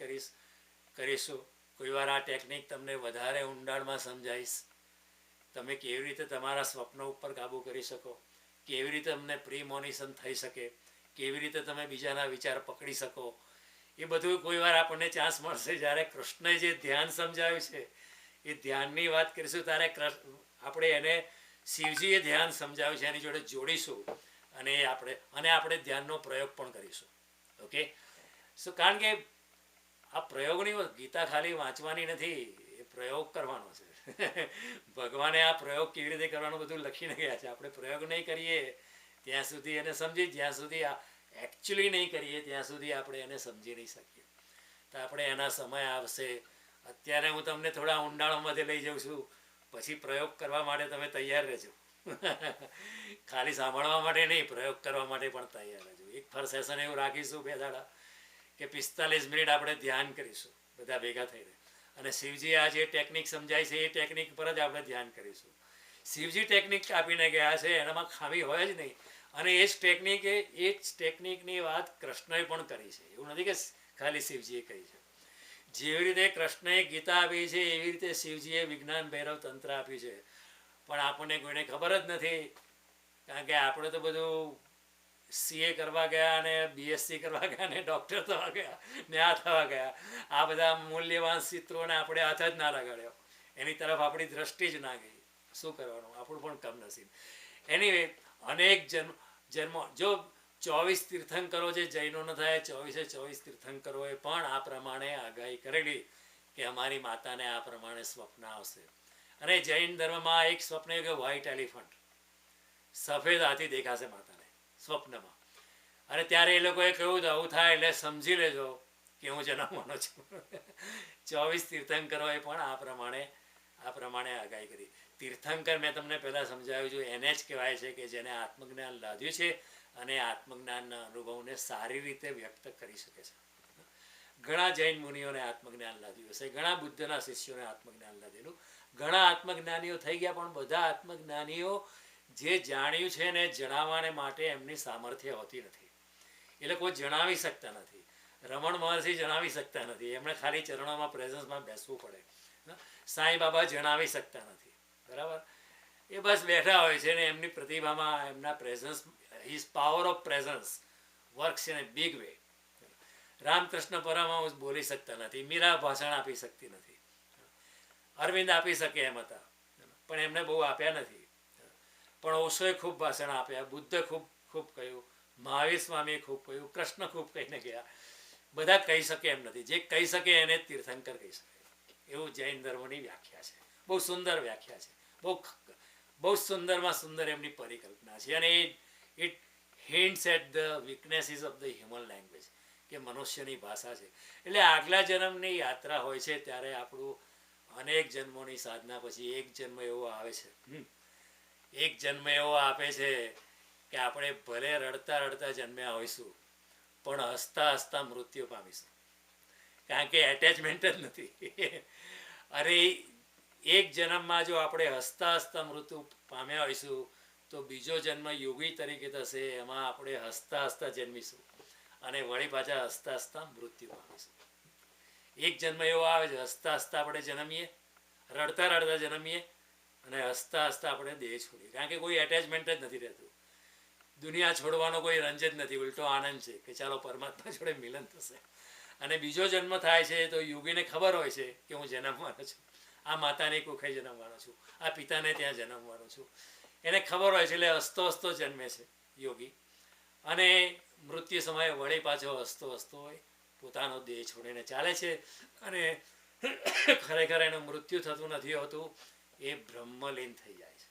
કરીશું, કોઈ વાર આ ટેકનિક તમને વધારે ઊંડાણમાં સમજાવીશ. તમે કેવી રીતે તમારા સ્વપ્નો ઉપર કાબૂ કરી શકો, કેવી રીતે તમને પ્રીમોનિશન થઈ શકે, કેવી રીતે તમે બીજાના વિચાર પકડી શકો, એ બધું કોઈ વાર આપણને ચાન્સ મળશે જ્યારે કૃષ્ણએ જે ધ્યાન સમજાવ્યું છે એ ધ્યાનની વાત કરીશું. ત્યારે આપણે એને શિવજીએ ધ્યાન સમજાવ્યું છે એની જોડે જોડીશું અને આપણે ધ્યાનનો પ્રયોગ પણ કરીશું. ઓકે, સો કારણ કે આ પ્રયોગની ગીતા ખાલી વાંચવાની નથી, એ પ્રયોગ કરવાનો છે. ભગવાને આ પ્રયોગ કેવી રીતે કરવાનો બધું લખીને ગયા છે. આપણે પ્રયોગ નહીં કરીએ ત્યાં સુધી એને સમજી, જ્યાં સુધી એકચ્યુઅલી નહીં કરીએ ત્યાં સુધી આપણે એને સમજી નહીં શકીએ. તો આપણે એના સમય આવશે. અત્યારે હું તમને થોડા ઊંડાણોમાંથી લઈ જાઉં છું, પછી પ્રયોગ કરવા માટે તમે તૈયાર રહેજો. ખાલી સાંભળવા માટે નહીં, પ્રયોગ કરવા માટે પણ તૈયાર રહેજો. એક ફર સેશન એવું રાખીશું 2 દાડા કે 45 મિનિટ આપણે ધ્યાન કરીશું બધા ભેગા થઈને, અને શિવજી આ જે ટેકનિક સમજાય છે એ ટેકનિક પર જ આપણે ધ્યાન કરીશું. શિવજી ટેકનિક આપીને ગયા છે, એનામાં ખામી હોય જ નહીં. અને એ જ ટેકનિકની વાત કૃષ્ણએ પણ કરી છે. એવું નથી કે ખાલી શિવજીએ કહી છે. જેવી રીતે કૃષ્ણએ ગીતા આપી છે એવી રીતે શિવજીએ વિજ્ઞાન ભૈરવ તંત્ર આપ્યું છે. પણ આપણને કોઈને ખબર જ નથી, કારણ કે આપણે તો બધું CA કરવા ગયા ને BSc કરવા ગયા ને ડૉક્ટર થવા ગયા ને આ થવા ગયા. આ બધા મૂલ્યવાન ચિત્રોને આપણે હાથ જ ના લગાડ્યો, એની તરફ આપણી દ્રષ્ટિ જ ના ગઈ. શું કરવાનું, આપણું પણ કમનસીબ. એનીવે અનેક જન્મો જો 24 તીર્થંકરો જે જૈનોનો થાય, 24 તીર્થંકરોએ પણ આ પ્રમાણે આગાહી કરેલી કે અમારી માતાને આ પ્રમાણે સ્વપ્ન આવશે. અને જૈન ધર્મમાં એક સ્વપ્ન કે વ્હાઇટ એલિફન્ટ, સફેદ હાથી દેખાશે માતાને સ્વપ્નમાં. અને ત્યારે એ લોકોએ કહ્યું તો આવું થાય એટલે સમજી લેજો કે હું જન્મવાનો છું. 24 તીર્થંકરોએ પણ આ પ્રમાણે આગાહી કરી. તીર્થંકર મેં તમને પહેલાં સમજાવ્યું છું, એને જ કહેવાય છે કે જેને આત્મજ્ઞાન લાદ્યું છે અને આત્મજ્ઞાનના અનુભવને સારી રીતે વ્યક્ત કરી શકે છે. ઘણા જૈન મુનિઓને આત્મજ્ઞાન લાદ્યું હશે, ઘણા બુદ્ધના શિષ્યોને આત્મજ્ઞાન લાદેલું, ઘણા આત્મજ્ઞાનીઓ થઈ ગયા, પણ બધા આત્મજ્ઞાનીઓ જે જાણ્યું છે ને જણાવવાને માટે એમની સામર્થ્ય હોતી નથી. એ લોકો જણાવી શકતા નથી. રમણ મહર્ષિ જણાવી શકતા નથી, એમણે ખાલી ચરણોમાં પ્રેઝન્સમાં બેસવું પડે. સાંઈ બાબા જણાવી શકતા નથી, બરાબર? એ બસ બેઠા હોય છે ને એમની પ્રતિભામાં એમના presence, his power of presence works in a big way. Ramakrishna Paramahamsa બોલી શકતા નથી, મીરા ભાષણ આપી શકતી નથી, અરવિંદ આપી શકે એમ હતા પણ એમને બહુ આપ્યા નથી. પણ ઓશોએ ખૂબ ભાષણ આપ્યા, બુદ્ધે ખૂબ કહ્યું, મહાવીર સ્વામીએ ખૂબ કહ્યું, કૃષ્ણ ખૂબ કહીને ગયા. બધા કહી શકે એમ નથી, જે કહી શકે એને તીર્થંકર કહી શકે. એવું જૈન ધર્મની વ્યાખ્યા છે. બહુ સુંદર વ્યાખ્યા છે, બહુ સુંદરમાં સુંદર એમની પરિકલ્પના છે. અને it hints at the weaknesses of the human language, કે મનુષ્યની ભાષા છે. એટલે આગલા જન્મની યાત્રા હોય છે ત્યારે આપણું અનેક જન્મોની સાધના પછી એક જન્મ એવો આવે છે, એક જન્મ એવો આપે છે કે આપણે ભલે રડતા રડતા જન્મ્યા હોઈશું પણ હસતા હસતા મૃત્યુ પામીશું, કારણ કે એટેચમેન્ટ જ નથી. અરે એક જન્મમાં જો આપણે હસતા હસતા મૃત્યુ પામ્યા હોઈશું તો બીજો જન્મ યોગી તરીકે થશે, એમાં આપણે હસતા હસતા જન્મીશું અને વળી પાછા હસતા હસતા મૃત્યુ પામીશું. એક જન્મ એવો આવે છે હસતા હસતા આપણે જન્મીએ, રડતા રડતા જન્મીએ અને હસતા હસતા આપણે દેહ છોડીએ, કારણ કે કોઈ એટેચમેન્ટ જ નથી રહેતું. દુનિયા છોડવાનો કોઈ રંજ જ નથી, ઉલટો આનંદ છે કે ચાલો પરમાત્મા જોડે મિલન થશે. અને બીજો જન્મ થાય છે તો યોગીને ખબર હોય છે કે હું જન્મવાનો છું, આ માતાને કુખે જન્મવાનો છું, આ પિતાને ત્યાં જન્મવાનો છું, એને ખબર હોય છે. એટલે હસતો હસતો જન્મે છે યોગી, અને મૃત્યુ સમયે વળી પાછો હસતો હસતો હોય પોતાનો દેહ છોડીને ચાલે છે. અને ખરેખર એનું મૃત્યુ થતું નથી હોતું, એ બ્રહ્મલીન થઈ જાય છે.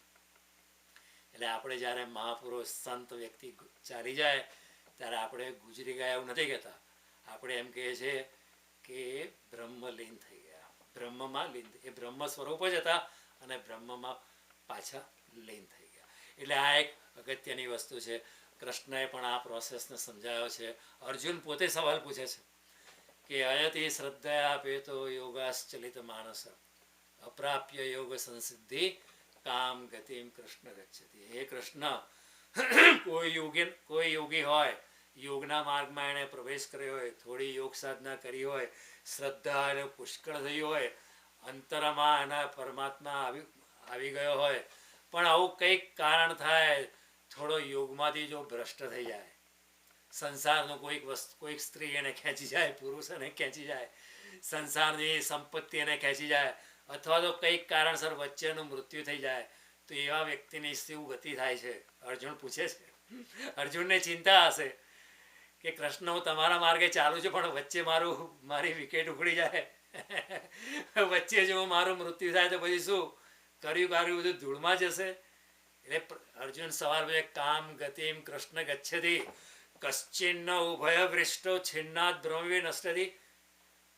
એટલે આપણે જ્યારે મહાપુરુષ સંત વ્યક્તિ ચાલી જાય ત્યારે આપણે ગુજરી ગયા એવું નથી કહેતા, આપણે એમ કહીએ છીએ કે બ્રહ્મલીન થઈ ગયા, બ્રહ્મમાં લીન, એ બ્રહ્મ સ્વરૂપ જ હતા અને બ્રહ્મમાં પાછા લીન થઈ ગયા. એટલે આ એક અગત્યની વસ્તુ છે. કૃષ્ણએ પણ આ પ્રોસેસને સમજાવ્યો છે. અર્જુન પોતે સવાલ પૂછે છે કે અયતિ શ્રદ્ધયા આપે તો યોગાશ્ચલિત માનસ અપ્રાપ્ય યોગ સંસિદ્ધિ કામ ગતિમ કૃષ્ણ ગચ્છતિ. હે કૃષ્ણ, કોઈ યોગી હોય, યોગના માર્ગમાં એણે પ્રવેશ કર્યો હોય, થોડી યોગ સાધના કરી હોય, શ્રદ્ધા એને પુષ્કળ થઈ હોય, અંતરમાં એના પરમાત્મા આવી ગયો હોય, પણ આવું કંઈક કારણ થાય, થોડો યોગમાંથી જો ભ્રષ્ટ થઈ જાય, સંસારનું કોઈક સ્ત્રી એને ખેંચી જાય, પુરુષ એને ખેંચી જાય, સંસારની સંપત્તિ એને ખેંચી જાય, અથવા તો કંઈક કારણસર વચ્ચેનું મૃત્યુ થઈ જાય, તો એવા વ્યક્તિની શું ગતિ થાય છે? અર્જુન પૂછે છે. અર્જુનને ચિંતા હશે કે કૃષ્ણ, હું તમારા માર્ગે ચાલું છું પણ વચ્ચે મારી વિકેટ ઉખડી જાય, વચ્ચે જો મારું મૃત્યુ થાય તો પછી શું કર્યું બધું ધૂળમાં જશે. એટલે અર્જુન સવાલ પૂછે, કામ ગતિમ કૃષ્ણ ગચ્છતિ કશ્ચિન્ન ઉભય વૃષ્ટો છિન્નાદ બ્રહ્મવી નષ્ટતિ.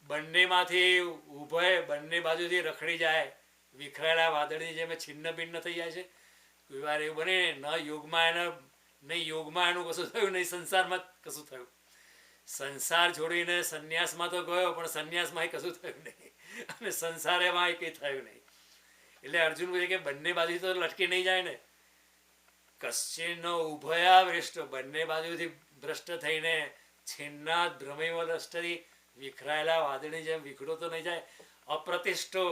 બંનેમાંથી ઉભય બંને બાજુથી રખડી જાય, વિખરાયેલા વાદળની જેમ છિન્ન ભિન્ન થઈ જાય છે. કોઈ વાર એવું બને ન યોગમાં એને નહીં યોગમાં એનું કશું થયું નહીં સંસારમાં કશું થયું. સંસાર છોડીને સંન્યાસમાં તો ગયો પણ સંન્યાસમાં કશું થયું નહીં અને સંસારેમાં કંઈ થયું નહીં. એટલે અર્જુન કહે કે બંને બાજુ તો લટકી નહીં જાય ને. કશ્ચિનો ઉભયા ભ્રષ્ટ, બંને બાજુથી ભ્રષ્ટ થઈને છિન્નાદ ભ્રમૈવ દ્રષ્ટથી વિખરાયેલા વાદળની જેમ વિખરો તો નહીં જાય. અપ્રતિષ્ઠો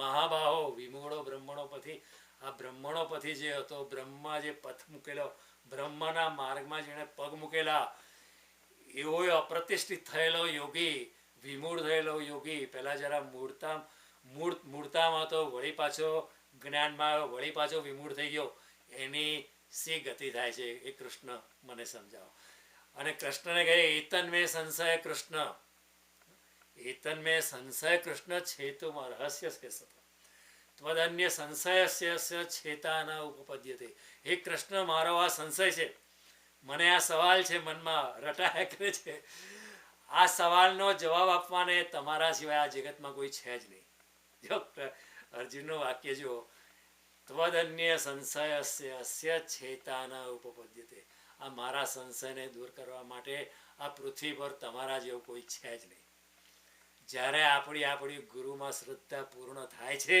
મહાબાહો વિમૂઢો બ્રહ્મણો પથી. આ બ્રહ્મણો પથી જે હતો, બ્રહ્મા જે પથ મૂકેલો, બ્રહ્મના માર્ગમાં જેણે પગ મૂકેલા, એવો અપ્રતિષ્ઠિત થયેલો યોગી, વિમૂઢ થયેલો યોગી, પહેલા જરા મૂળતામાં તો વળી પાછો જ્ઞાનમાં આવ્યો, વળી પાછો વિમૂઢ થઈ ગયો. એની શી ગતિ થાય છે એ કૃષ્ણ મને સમજાવો. અને કૃષ્ણને કહે એતન મેં સંશય કૃષ્ણ, એતન મેં સંશય કૃષ્ણ છેતુમાં રહસ્ય છે સત ત્વદન્ય સંશયસ્ય છેતા ન ઉપપદ્યતે. હે કૃષ્ણ, મારો આ સંશય છે, મને આ સવાલ છે મનમાં રટાયા કરે છે, આ સવાલનો જવાબ આપવાને તમારા સિવાય આ જગતમાં કોઈ છે જ નહીં. જો અર્જુનનું વાક્ય જો, ત્વદન્ય સંશયસ્ય છેતા ન ઉપપદ્યતે. આ મારા સંશયને દૂર કરવા માટે આ પૃથ્વી પર તમારા જેવું કોઈ છે જ નહીં. જ્યારે આપણી ગુરુમાં શ્રદ્ધા પૂર્ણ થાય છે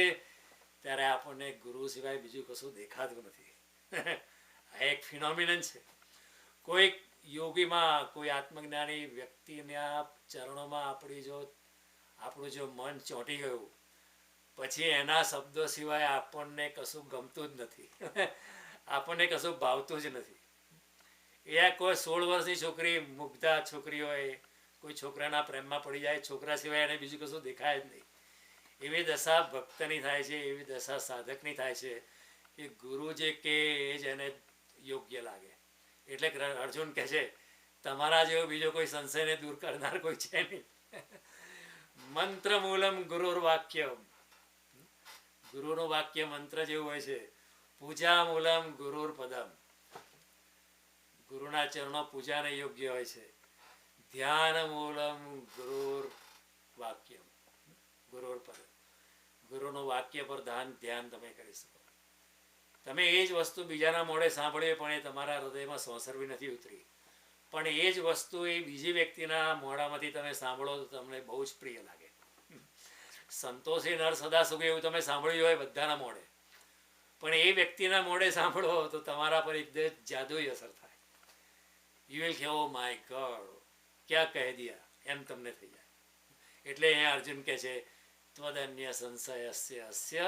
ત્યારે આપણને ગુરુ સિવાય બીજું કશું દેખાતું નથી. આ એક ફિનોમિનન છે. કોઈક યોગીમાં, કોઈ આત્મજ્ઞાની વ્યક્તિના ચરણોમાં આપણું જો મન ચોંટી ગયું, પછી એના શબ્દો સિવાય આપણને કશું ગમતું જ નથી, આપણને કશું ભાવતું જ નથી. એ કોઈ 16 વર્ષની છોકરી, મુગ્ધા છોકરી હોય, કોઈ છોકરાના પ્રેમમાં પડી જાય, છોકરા સિવાય એને બીજું કશું દેખાય જ નહીં. એવી દશા ભક્તની થાય છે, એવી દશા સાધકની થાય છે કે ગુરુ જે કે એ જ એને યોગ્ય લાગે. એટલે અર્જુન કહે છે તમારા જેવો બીજો કોઈ સંશયને દૂર કરનાર કોઈ છે નહીં. મંત્ર મૂલમ ગુરુર વાક્ય, ગુરુનું વાક્ય મંત્ર જેવું હોય છે. પૂજા મૂલમ ગુરુર પદમ, ગુરુના ચરણો પૂજાને યોગ્ય હોય છે. ધ્યાન મૂલમ ગુરુર વાક્યમ, ગુરુર પદ, ગુરુનું વાક્ય પર ધ્યાન તમે કરી શકો. તમે એ જ વસ્તુ બીજાના મોઢે સાંભળીએ પણ એ તમારા હૃદયમાં સંસરવી નથી ઉતરી, પણ એ જ વસ્તુ એ બીજી વ્યક્તિના મોઢામાંથી તમે સાંભળો તો તમને બહુ જ પ્રિય લાગે. સંતોષી નર સદા સુખી એવું તમે સાંભળ્યું હોય બધાના મોઢે, પણ એ વ્યક્તિના મોઢે સાંભળો તો તમારા પર એક જાદુઈ અસર થાય. યુ વિલ કહે ઓ માય ગોડ, ક્યાં કહી દિયા, એમ તમને થઈ જાય. એટલે અહીંયા અર્જુન કહે છે ત્વદન્ય સંશયસ્ય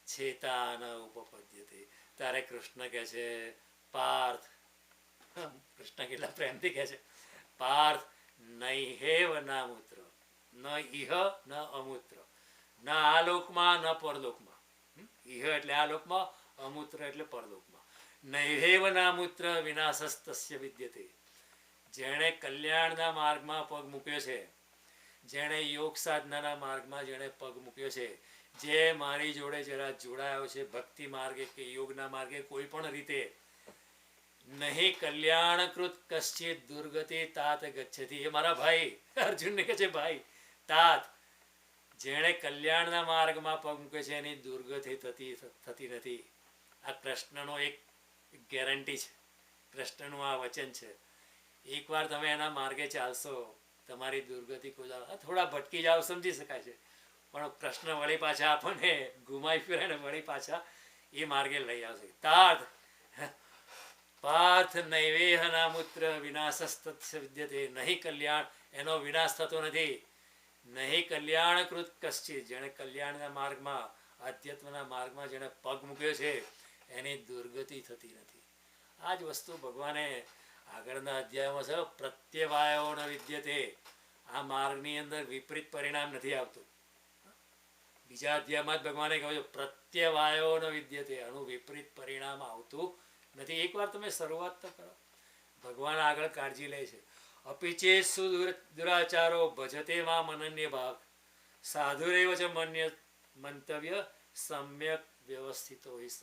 છેતા ન ઉપપદ્યતે. ત્યારે કૃષ્ણ કહે છે પાર્થ, કૃષ્ણ કેટલા પ્રેમથી કહે છે, પાર્થ નૈહેવ ના મૂત્ર, ન ઇહ ન અમૂત્ર, ન આ લોકમાં ન પરલોકમાં. ઇહ એટલે આ લોકમાં, અમૂત્ર એટલે પરલોકમાં. નૈહેવ ના મૂત્ર વિનાશસ્તસ્ય વિદ્યતે. જેણે કલ્યાણના માર્ગમાં પગ મૂક્યો છે, જેણે યોગ સાધનાના માર્ગમાં જેણે પગ મૂક્યો છે, જે મારી જોડે જરા જોડાયો છે ભક્તિ માર્ગે કે યોગના માર્ગે કોઈ પણ રીતે, નહીં કલ્યાણકૃત કશ્ચિત દુર્ગતિ તાત ગચ્છતિ. એ મારા ભાઈ અર્જુનને કહે છે ભાઈ તાત, જેણે કલ્યાણના માર્ગમાં પગ મૂકે છે એની દુર્ગતિ થતી નથી. આ કૃષ્ણનો એક ગેરંટી છે, કૃષ્ણનું આ વચન છે. એકવાર તમે એના માર્ગે ચાલશો તમારી દુર્ગતિ કોઈ થોડા ભટકી જાવ સમજી શકાય છે, પણ કૃષ્ણ વળી પાછા આપણને ઘુમાઈ ફિરે ને વળી પાછા એ માર્ગે લઈ આવશે. તાર્થ પાર્થ નૈવેહના મૂત્ર વિનાશસ્તસ્ય વિદ્યતે. નહીં કલ્યાણ, એનો વિનાશ થતો નથી. નહીં કલ્યાણકૃત કશ્ચિત, જેણે કલ્યાણના માર્ગમાં, આધ્યાત્મના માર્ગમાં જેણે પગ મૂક્યો છે એની દુર્ગતિ થતી નથી. આ જ વસ્તુ ભગવાને આગળના અધ્યાયમાં છે પ્રત્યવાયો ન વિદ્યતે. આ માર્ગની અંદર વિપરીત પરિણામ નથી આવતું. બીજા અધ્યાયમાં જ ભગવાને કહ્યું છે પ્રત્યવાયો ન વિદ્યતે, આનું વિપરીત પરિણામ આવતું નથી. એકવાર તમે શરૂઆત તો કરો, ભગવાન આગળ કાળજી લે છે. અપિચે સુદુરાચારો ભજતે માં મનન્ય ભાગ સાધુરેવ છે મન્ય મંતવ્ય સમ્યક વ્યવસ્થિતો હિસ.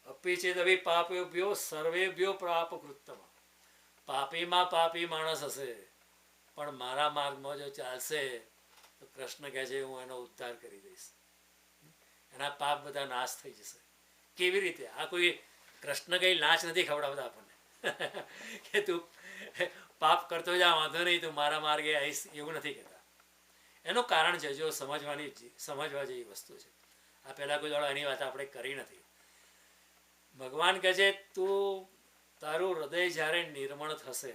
અપિચેત અભી પાપેભ્યો સર્વેભ્યો પાપકૃત્તમ. પાપીમાં પાપી માણસ હશે પણ મારા માર્ગમાં જો ચાલશે તો કૃષ્ણ કહે છે હું એનો ઉદ્ધાર કરી દઈશ, એના પાપ બધા નાશ થઈ જશે. કેવી રીતે? આ કોઈ કૃષ્ણ કંઈ લાંચ નથી ખવડાવતા આપણને કે તું પાપ કરતો જા, વાંધો નહીં, તું મારા માર્ગે આવીશ, એવું નથી કહેતા. એનું કારણ છે, જો સમજવા જેવી વસ્તુ છે. આ પહેલાં કોઈ દાડો એની વાત આપણે કરી નથી. ભગવાન કહે છે તું તારું હૃદય જ્યારે નિર્મળ થશે,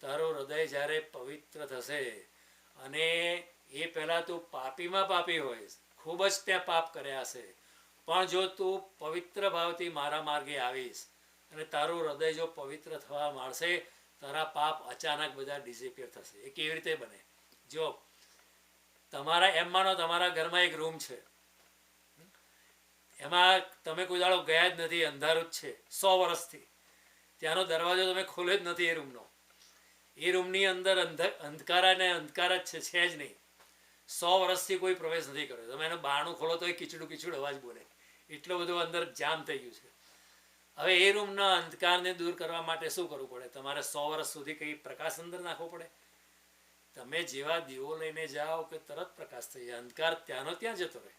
તારું હૃદય જ્યારે પવિત્ર થશે, અને એ પહેલાં તું પાપીમાં પાપી હોઈશ, ખૂબ જ ત્યાં પાપ કર્યા હશે, પણ જો તું પવિત્ર ભાવથી મારા માર્ગે આવીશ અને તારું હૃદય જો પવિત્ર થવા માંડશે, તારા પાપ અચાનક બધા ડિસેપિયર થશે. એ કેવી રીતે બને? જો તમારા એમ માનો તમારા ઘરમાં એક રૂમ છે, એમાં તમે કોઈ દાડો ગયા જ નથી, અંધારું જ છે 100 વર્ષથી, ત્યાંનો દરવાજો તમે ખોલ્યો જ નથી એ રૂમનો, એ રૂમની અંદર અંધકાર જ છે જ નહીં, 100 વર્ષથી કોઈ પ્રવેશ નથી કર્યો. તમે એનું બારણું ખોલો તો એ કીચડું અવાજ બોલે, એટલો બધો અંદર જામ થઈ ગયું છે. હવે એ રૂમના અંધકારને દૂર કરવા માટે શું કરવું પડે? તમારે 100 વર્ષ સુધી કંઈ પ્રકાશ અંદર નાખવો પડે. તમે જેવા દીવો લઈને જાઓ કે તરત પ્રકાશ થઈ જાય, અંધકાર ત્યાંનો ત્યાં જતો રહે.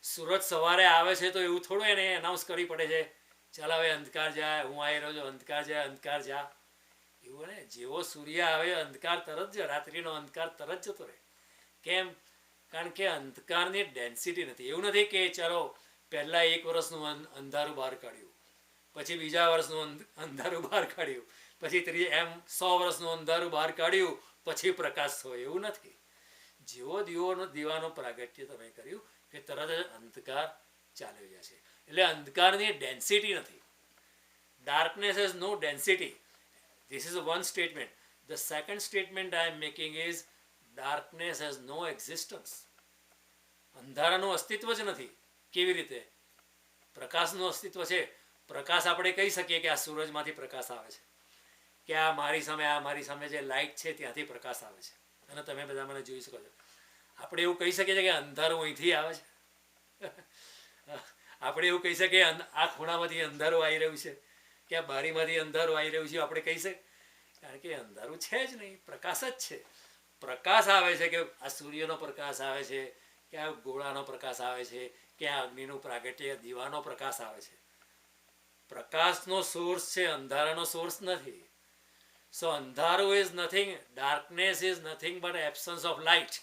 સૂરજ સવારે આવે છે તો એવું થોડું એને એનાઉન્સ કરવી પડે છે, ચાલ હવે અંધકાર જાય, હું આવી રહ્યો છું, અંધકાર જાય, અંધકાર જા, એવું ને. જેવો સૂર્ય આવે અંધકાર તરત જ, રાત્રિનો અંધકાર તરત જતો રહે. કેમ? કારણ કે અંધકારની ડેન્સિટી નથી. એવું નથી કે ચાલો પહેલાં 1 વર્ષનું અંધારું બહાર કાઢ્યું, પછી બીજા વર્ષનું અંધારું બહાર કાઢ્યું, પછી એમ 100 વર્ષનું અંધારું બહાર કાઢ્યું, પછી પ્રકાશ થયો, એવું નથી. જેવો દીવાનો પ્રાગટ્ય તમે કર્યું કે તરત જ અંધકાર ચાલ્યો જાય છે. એટલે અંધકારની ડેન્સિટી નથી. Darkness has no density. This is one statement. The second statement I am making is darkness has no existence. અંધારાનું અસ્તિત્વ જ નથી. કેવી રીતે? પ્રકાશનું અસ્તિત્વ છે. પ્રકાશ આપણે કહી શકીએ કે આ સૂરજમાંથી પ્રકાશ આવે છે, કે આ મારી સામે જે લાઇટ છે ત્યાંથી પ્રકાશ આવે છે, અને તમે બધા મને જોઈ શકો છો. આપણે એવું કહી શકીએ છીએ કે અંધારું અહીંથી આવે છે? આપણે એવું કહી શકીએ આ ખૂણામાંથી અંધારું આવી રહ્યું છે, કે આ બારીમાંથી અંધારું આવી રહ્યું છે, આપણે કહી શકીએ? કારણ કે અંધારું છે જ નહીં, પ્રકાશ જ છે. પ્રકાશ આવે છે કે આ સૂર્યનો પ્રકાશ આવે છે, કે આ ગોળાનો પ્રકાશ આવે છે, કે આ અગ્નિનું પ્રાગટ્ય દીવાનો પ્રકાશ આવે છે. પ્રકાશનો સોર્સ છે, અંધારાનો સોર્સ નથી. સો અંધારું is nothing, darkness is nothing but absence of light.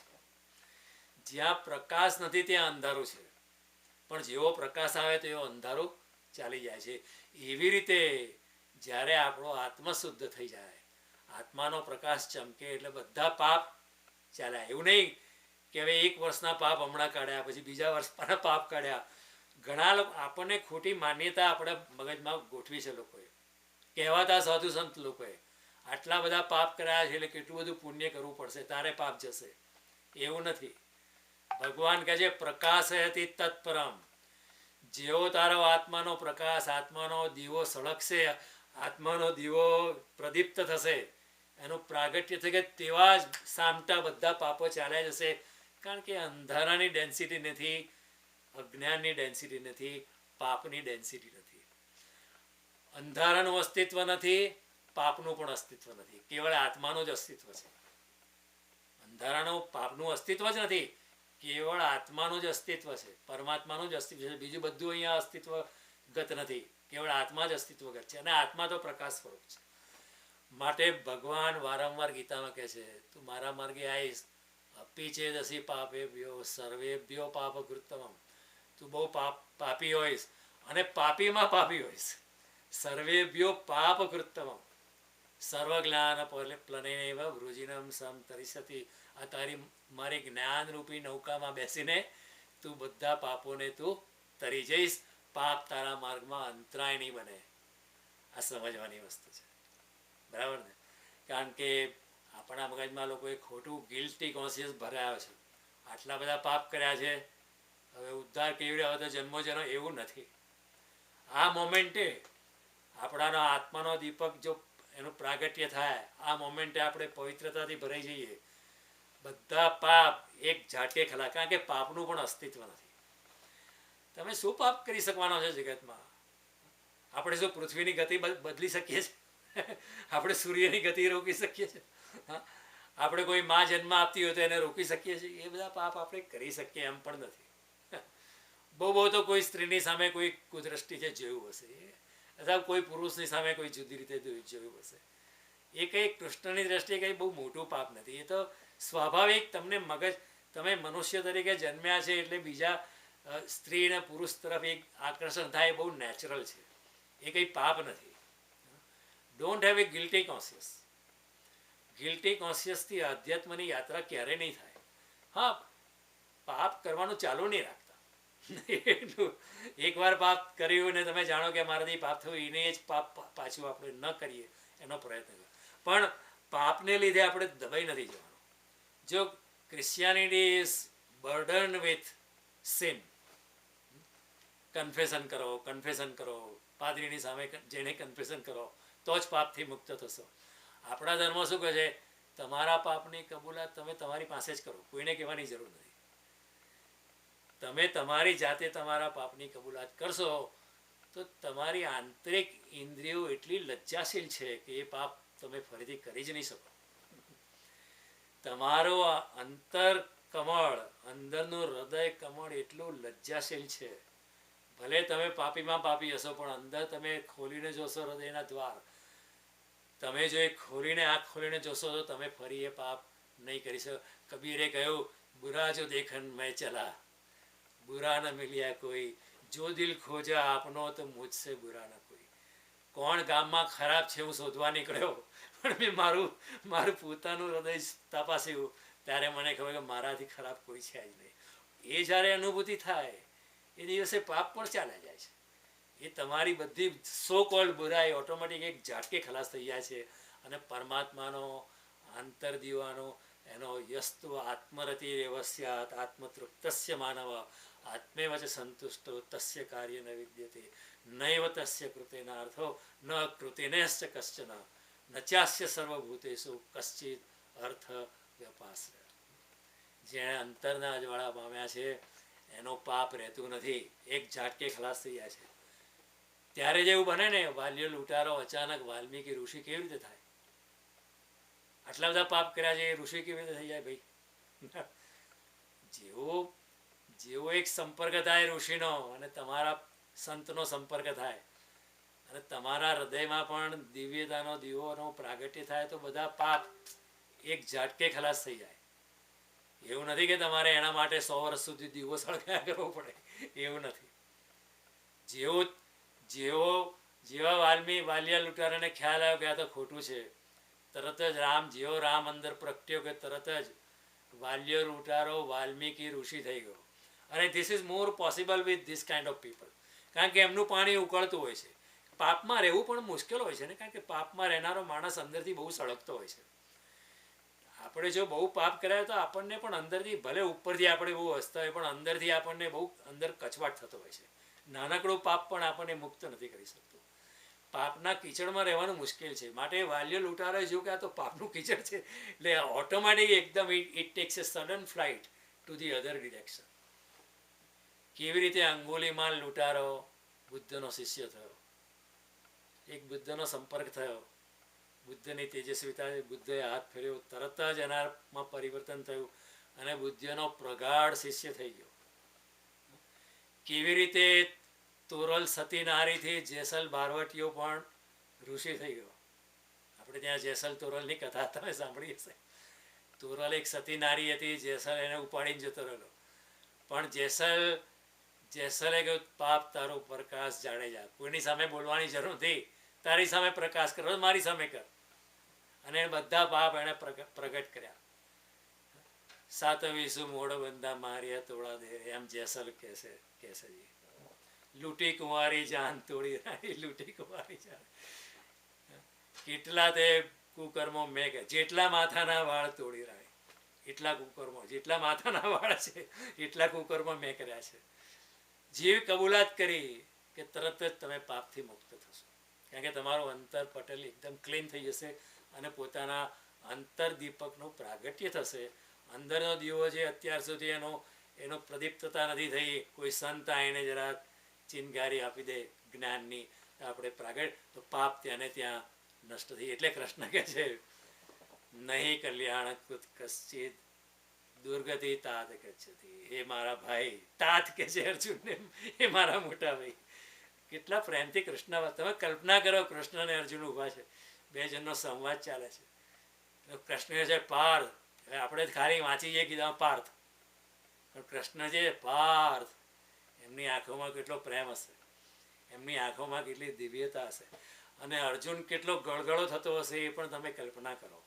જ્યાં પ્રકાશ નથી ત્યાં અંધારું છે, પણ જેવો પ્રકાશ આવે તો એવો અંધારું ચાલી જાય છે. એવી રીતે જ્યારે આપણો આત્મા શુદ્ધ થઈ જાય, આત્માનો પ્રકાશ ચમકે એટલે બધા પાપ ચાલ્યા. એવું નહીં કે હવે 1 વર્ષના પાપ હમણાં કાઢ્યા, પછી બીજા વર્ષના પાપ કાઢ્યા. ઘણા લોકો આપણને ખોટી માન્યતા આપણે મગજમાં ગોઠવી છે લોકોએ, કહેવાતા સાધુ સંત લોકોએ, આટલા બધા પાપ કર્યા છે એટલે કેટલું બધું પુણ્ય કરવું પડશે તારે પાપ જશે. એવું નથી. ભગવાન કહે છે પ્રકાશયતિ તત્પરમ. જેવો તારો આત્માનો પ્રકાશ, આત્માનો દીવો સળગશે, આત્માનો દીવો પ્રદીપ્ત થશે, એનું પ્રાગટ્ય થશે, તેવા જ સામટા બધા પાપો ચાલ્યા જશે. કારણ કે અંધારાની ડેન્સિટી નથી, અજ્ઞાનની ડેન્સિટી નથી, પાપની ડેન્સિટી નથી. અંધારાનું અસ્તિત્વ નથી, પાપનું પણ અસ્તિત્વ નથી, કેવળ આત્માનું જ અસ્તિત્વ છે. અંધારાનું પાપનું અસ્તિત્વ જ નથી, કેવળ આત્માનું જ અસ્તિત્વ છે, પરમાત્માનું જ અસ્તિત્વ છે. બીજું બધું અહીંયા અસ્તિત્વગત નથી, કેવળ આત્મા જ અસ્તિત્વગત છે, અને આત્મા તો પ્રકાશ સ્વરૂપ છે. માટે ભગવાન વારંવાર ગીતામાં કહે છે તું મારા માર્ગે આવીશ, અપી ચેદસી પાપેભ્યો સર્વેભ્યો પાપકૃત્તમમ. તું બહુ પાપી હોઈશ, અને પાપીમાં પાપી હોઈશ. સર્વેભ્યો પાપકૃત્તમમ સર્વજ્ઞાન પ્લનેવ વૃજિનમ સમ તરિષ્યતિ. આ મારી જ્ઞાનરૂપી નૌકામાં બેસીને તું બધા પાપોને તું તરી જઈશ. પાપ તારા માર્ગમાં અંતરાય નહીં બને. આ સમજવાની વસ્તુ છે, બરાબર ને? કારણ કે આપણા મગજમાં લોકોએ ખોટું ગિલ્ટી કોન્શિયસ ભરાયો છે. આટલા બધા પાપ કર્યા છે, હવે ઉદ્ધાર કેવી રીતે આવે તો જન્મો એવું નથી. આ મોમેન્ટે આપણાનો આત્માનો દીપક જો એનું પ્રાગટ્ય થાય, આ મોમેન્ટે આપણે પવિત્રતાથી ભરાઈ જઈએ, બધા પાપ એક ઝાટકે ખલા. કારણ કે પાપનું પણ અસ્તિત્વ નથી. તમે શું પાપ કરી શકવાનો છે જગતમાં? આપણે શું પૃથ્વીની ગતિ બદલી શકીએ છીએ? આપણે સૂર્યની ગતિ રોકી શકીએ છીએ? આપણે કોઈ માં જન્મ આપતી હોય તો એને રોકી શકીએ છીએ? એ બધા પાપ આપણે કરી શકીએ એમ પણ નથી. બહુ તો કોઈ સ્ત્રીની સામે કોઈ કુદ્રષ્ટિથી જોયું હશે, અથવા કોઈ પુરુષની સામે કોઈ જુદી રીતે જોયું હશે. એ કંઈ કૃષ્ણની દ્રષ્ટિએ કંઈ બહુ મોટું પાપ નથી. એ તો સ્વાભાવિક તમને મગજ, તમે મનુષ્ય તરીકે જન્મ્યા છે એટલે બીજા સ્ત્રી અને પુરુષ તરફ એક આકર્ષણ થાય, એ બહુ નેચરલ છે. એ કંઈ પાપ નથી. Don't have a guilty conscious. Guilty કોન્શિયસથી આધ્યાત્મની યાત્રા ક્યારે નહીં થાય. હા, પાપ કરવાનું ચાલુ નહીં રાખતા. એકવાર પાપ કર્યું ને તમે જાણો કે મારાથી પાપ થયું, એને જ પાપ પાછું આપણે ન કરીએ એનો પ્રયત્ન કરો. પણ પાપને લીધે આપણે દબાઈ નથી જવાનું. જો Christianity is burden with sin, confession કરો, પાદરીની સામે જેને કન્ફેશન કરો તો જ પાપથી મુક્ત થશો. આપણા ધર્મ શું કહે છે? તમારા પાપની કબૂલાત તમે તમારી પાસે જ કરો, કોઈને કહેવાની જરૂર નથી. તમે તમારી જાતે તમારા પાપની કબૂલાત કરશો તો તમારી આંતરિક ઇન્દ્રિયો એટલી લજ્જાશીલ છે કે એ પાપ તમે ફરીથી કરી જ નહીં શકો. તમારો અંતર કમળ, અંદરનું હૃદય કમળ એટલું લજ્જાશીલ છે. ભલે તમે પાપીમાં પાપી હશો, પણ અંદર તમે ખોલીને જોશો હૃદયના દ્વાર, તમે જો એ ખોલીને આંખ ખોલીને જોશો તો તમે ફરી એ પાપ નહીં કરી શકો. કબીરે કહ્યું, બુરા જો દેખન મેં ચલા, બુરા ન મિલ્યા કોઈ, જો દિલ ખોજા આપનો તો મુझसे બુરા ન કોઈ. કોણ ગામમાં ખરાબ છે હું શોધવા નીકળ્યો, પણ મેં મારું પોતાનું હૃદય તપાસ્યું ત્યારે મને ખબર કે મારાથી ખરાબ કોઈ છે જ નહીં. એ જ્યારે અનુભૂતિ થાય એ દિવસે પાપ પણ ચાલ્યા જાય છે. એ તમારી બધી સો કોલ્ડ બુરાઈ ઓટોમેટિક એક ઝાટકે ખલાસ થઈ જાય છે. અને પરમાત્માનો આંતર દીવાનો એનો યસ્તુ આત્મરતિ રેવસ્યાત આત્મતૃપ્તસ્ય માનવ આત્મેવ ચ સંતુષ્ટો તસ્ય કાર્ય ન વિદ્યતે નૈવ તસ્ય કૃતેના અર્થો ન કૃતેનેશ્ચ કશ્ચન ન ચાસ્ય સર્વભૂતેષુ કશ્ચિત અર્થ વ્યપાશ્રય. જેણે અંતરના અજવાળા પામ્યા છે એનો પાપ રહેતું નથી, એક ઝાટકે ખલાસ થઈ જાય છે. ત્યારે જેવું બને ને, વાલ્ય લૂંટારો અચાનક વાલ્મીકી ઋષિ કેવી રીતે થાય? આટલા બધા પાપ કર્યા છે, એ ઋષિ કેવી રીતે થઈ જાય ભાઈ? જેવો એક સંપર્ક થાય ઋષિનો અને તમારા સંતનો સંપર્ક થાય અને તમારા હૃદયમાં પણ દિવ્યતાનો દીવોનો પ્રાગટ્ય થાય તો બધા પાપ એક ઝાટકે ખલાસ થઈ જાય. એવું નથી કે તમારે એના માટે 100 વર્ષ સુધી દીવો સળગાવ્યા કરવો પડે, એવું નથી. જેવા વાલિયા લૂંટારાને ખ્યાલ આવ્યો કે આ તો ખોટું છે, તરત જ રામ અંદર પ્રગટ્યો કે તરત જ વાલ્ય લૂંટારો વાલ્મીકી ઋષિ થઈ ગયો. અને this is more possible with this kind of people. કારણ કે એમનું પાણી ઉકળતું હોય છે. પાપમાં રહેવું પણ મુશ્કેલ હોય છે ને, કારણ કે પાપમાં રહેનારો માણસ અંદરથી બહુ સળગતો હોય છે. આપણે જો બહુ પાપ કર્યા તો આપણને પણ અંદરથી, ભલે ઉપરથી આપણે બહુ હસતા હોય પણ અંદરથી આપણને બહુ અંદર કચવાટ થતો હોય છે. નાનકડું પાપ પણ આપણને મુક્ત નથી કરી શકતું. પાપના કીચડમાં રહેવાનું મુશ્કેલ છે. માટે વાલ્ય લૂંટારોએ જો કે આ તો પાપનું કીચડ છે એટલે ઓટોમેટિક એકદમ it tax A sudden flight to the other direction. કેવી રીતે અંગુલીમાલ લૂંટારો બુદ્ધનો શિષ્ય થયો, એક બુદ્ધનો સંપર્ક થયો, બુદ્ધની તેજસ્વીતા, બુદ્ધએ હાથ ફેર્યો, તરત જ એનામાં પરિવર્તન થયું અને બુદ્ધનો પ્રગાઢ શિષ્ય થઈ ગયો. કેવી રીતે તોરલ સતી નારીથી જેસલ બારવટીયો પણ ઋષિ થઈ ગયો. આપણે ત્યાં જેસલ તોરલની કથા તમે સાંભળી હશે. તોરલ એક સતી નારી હતી, જેસલ એને ઉપાડીને જતો રહેલો. પણ જેસલે કહ્યું, પાપ તારો પ્રકાશ જાડેજા, કોઈની સામે બોલવાની જરૂર નથી, તારી સામે પ્રકાશ કરો, મારી સામે કર. અને બધા પાપ એણે પ્રગટ કર્યા. 27 મોઢ બંધા માર્યા તોડા દે, એમ જેસલ કહેશે જી. લૂંટી કુંવારી જાન તોડી રાણી, લૂંટી કુંવારી જાન. કેટલા તે કુકર્મો મેં કે, જેટલા માથાના વાળ તોડી રાણી, એટલા કુકર્મો, જેટલા માથાના વાળ છે એટલા કુકર્મો મેં કર્યા છે. જીવ કબૂલાત કરી કે તરત જ તમે પાપથી મુક્ત થશો. કારણ કે તમારું અંતર પટેલ એકદમ ક્લીન થઈ જશે અને પોતાના અંતર દીપકનું પ્રાગટ્ય થશે. અંદરનો દીવો જે અત્યાર સુધી એનો પ્રદીપ્તતા નથી થઈ, કોઈ સંત આવીને જરા ચિનગારી આપી દે જ્ઞાનની, આપણે પ્રાગટ તો પાપ ત્યાં ને ત્યાં નષ્ટ થઈ. એટલે કૃષ્ણ કહે છે, નહીં કલ્યાણ કુત કશ્ચિત દુર્ગતિ તાત ગચ્છતિ. એ મારા ભાઈ તાત કે છે અર્જુનને, એ મારા મોટા ભાઈ. કેટલા પ્રેમથી કૃષ્ણ, તમે કલ્પના કરો કૃષ્ણ અને અર્જુન ઊભા છે, બે જણનો સંવાદ ચાલે છે. કૃષ્ણ છે પાર્થ, આપણે ખાલી વાંચી જઈએ કીધા પાર્થ, પણ કૃષ્ણ છે પાર્થ. એમની આંખોમાં કેટલો પ્રેમ હશે, એમની આંખોમાં કેટલી દિવ્યતા હશે, અને અર્જુન કેટલો ગળગળો થતો હશે એ પણ તમે કલ્પના કરો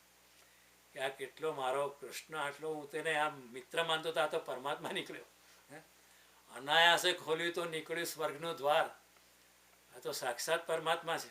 કે આ કેટલો મારો કૃષ્ણ, આટલો હું તેને આ મિત્ર માનતો હતો, આ તો પરમાત્મા નીકળ્યો. અનાયાસે ખોલ્યું તો નીકળ્યું સ્વર્ગનું દ્વાર. આ તો સાક્ષાત પરમાત્મા છે.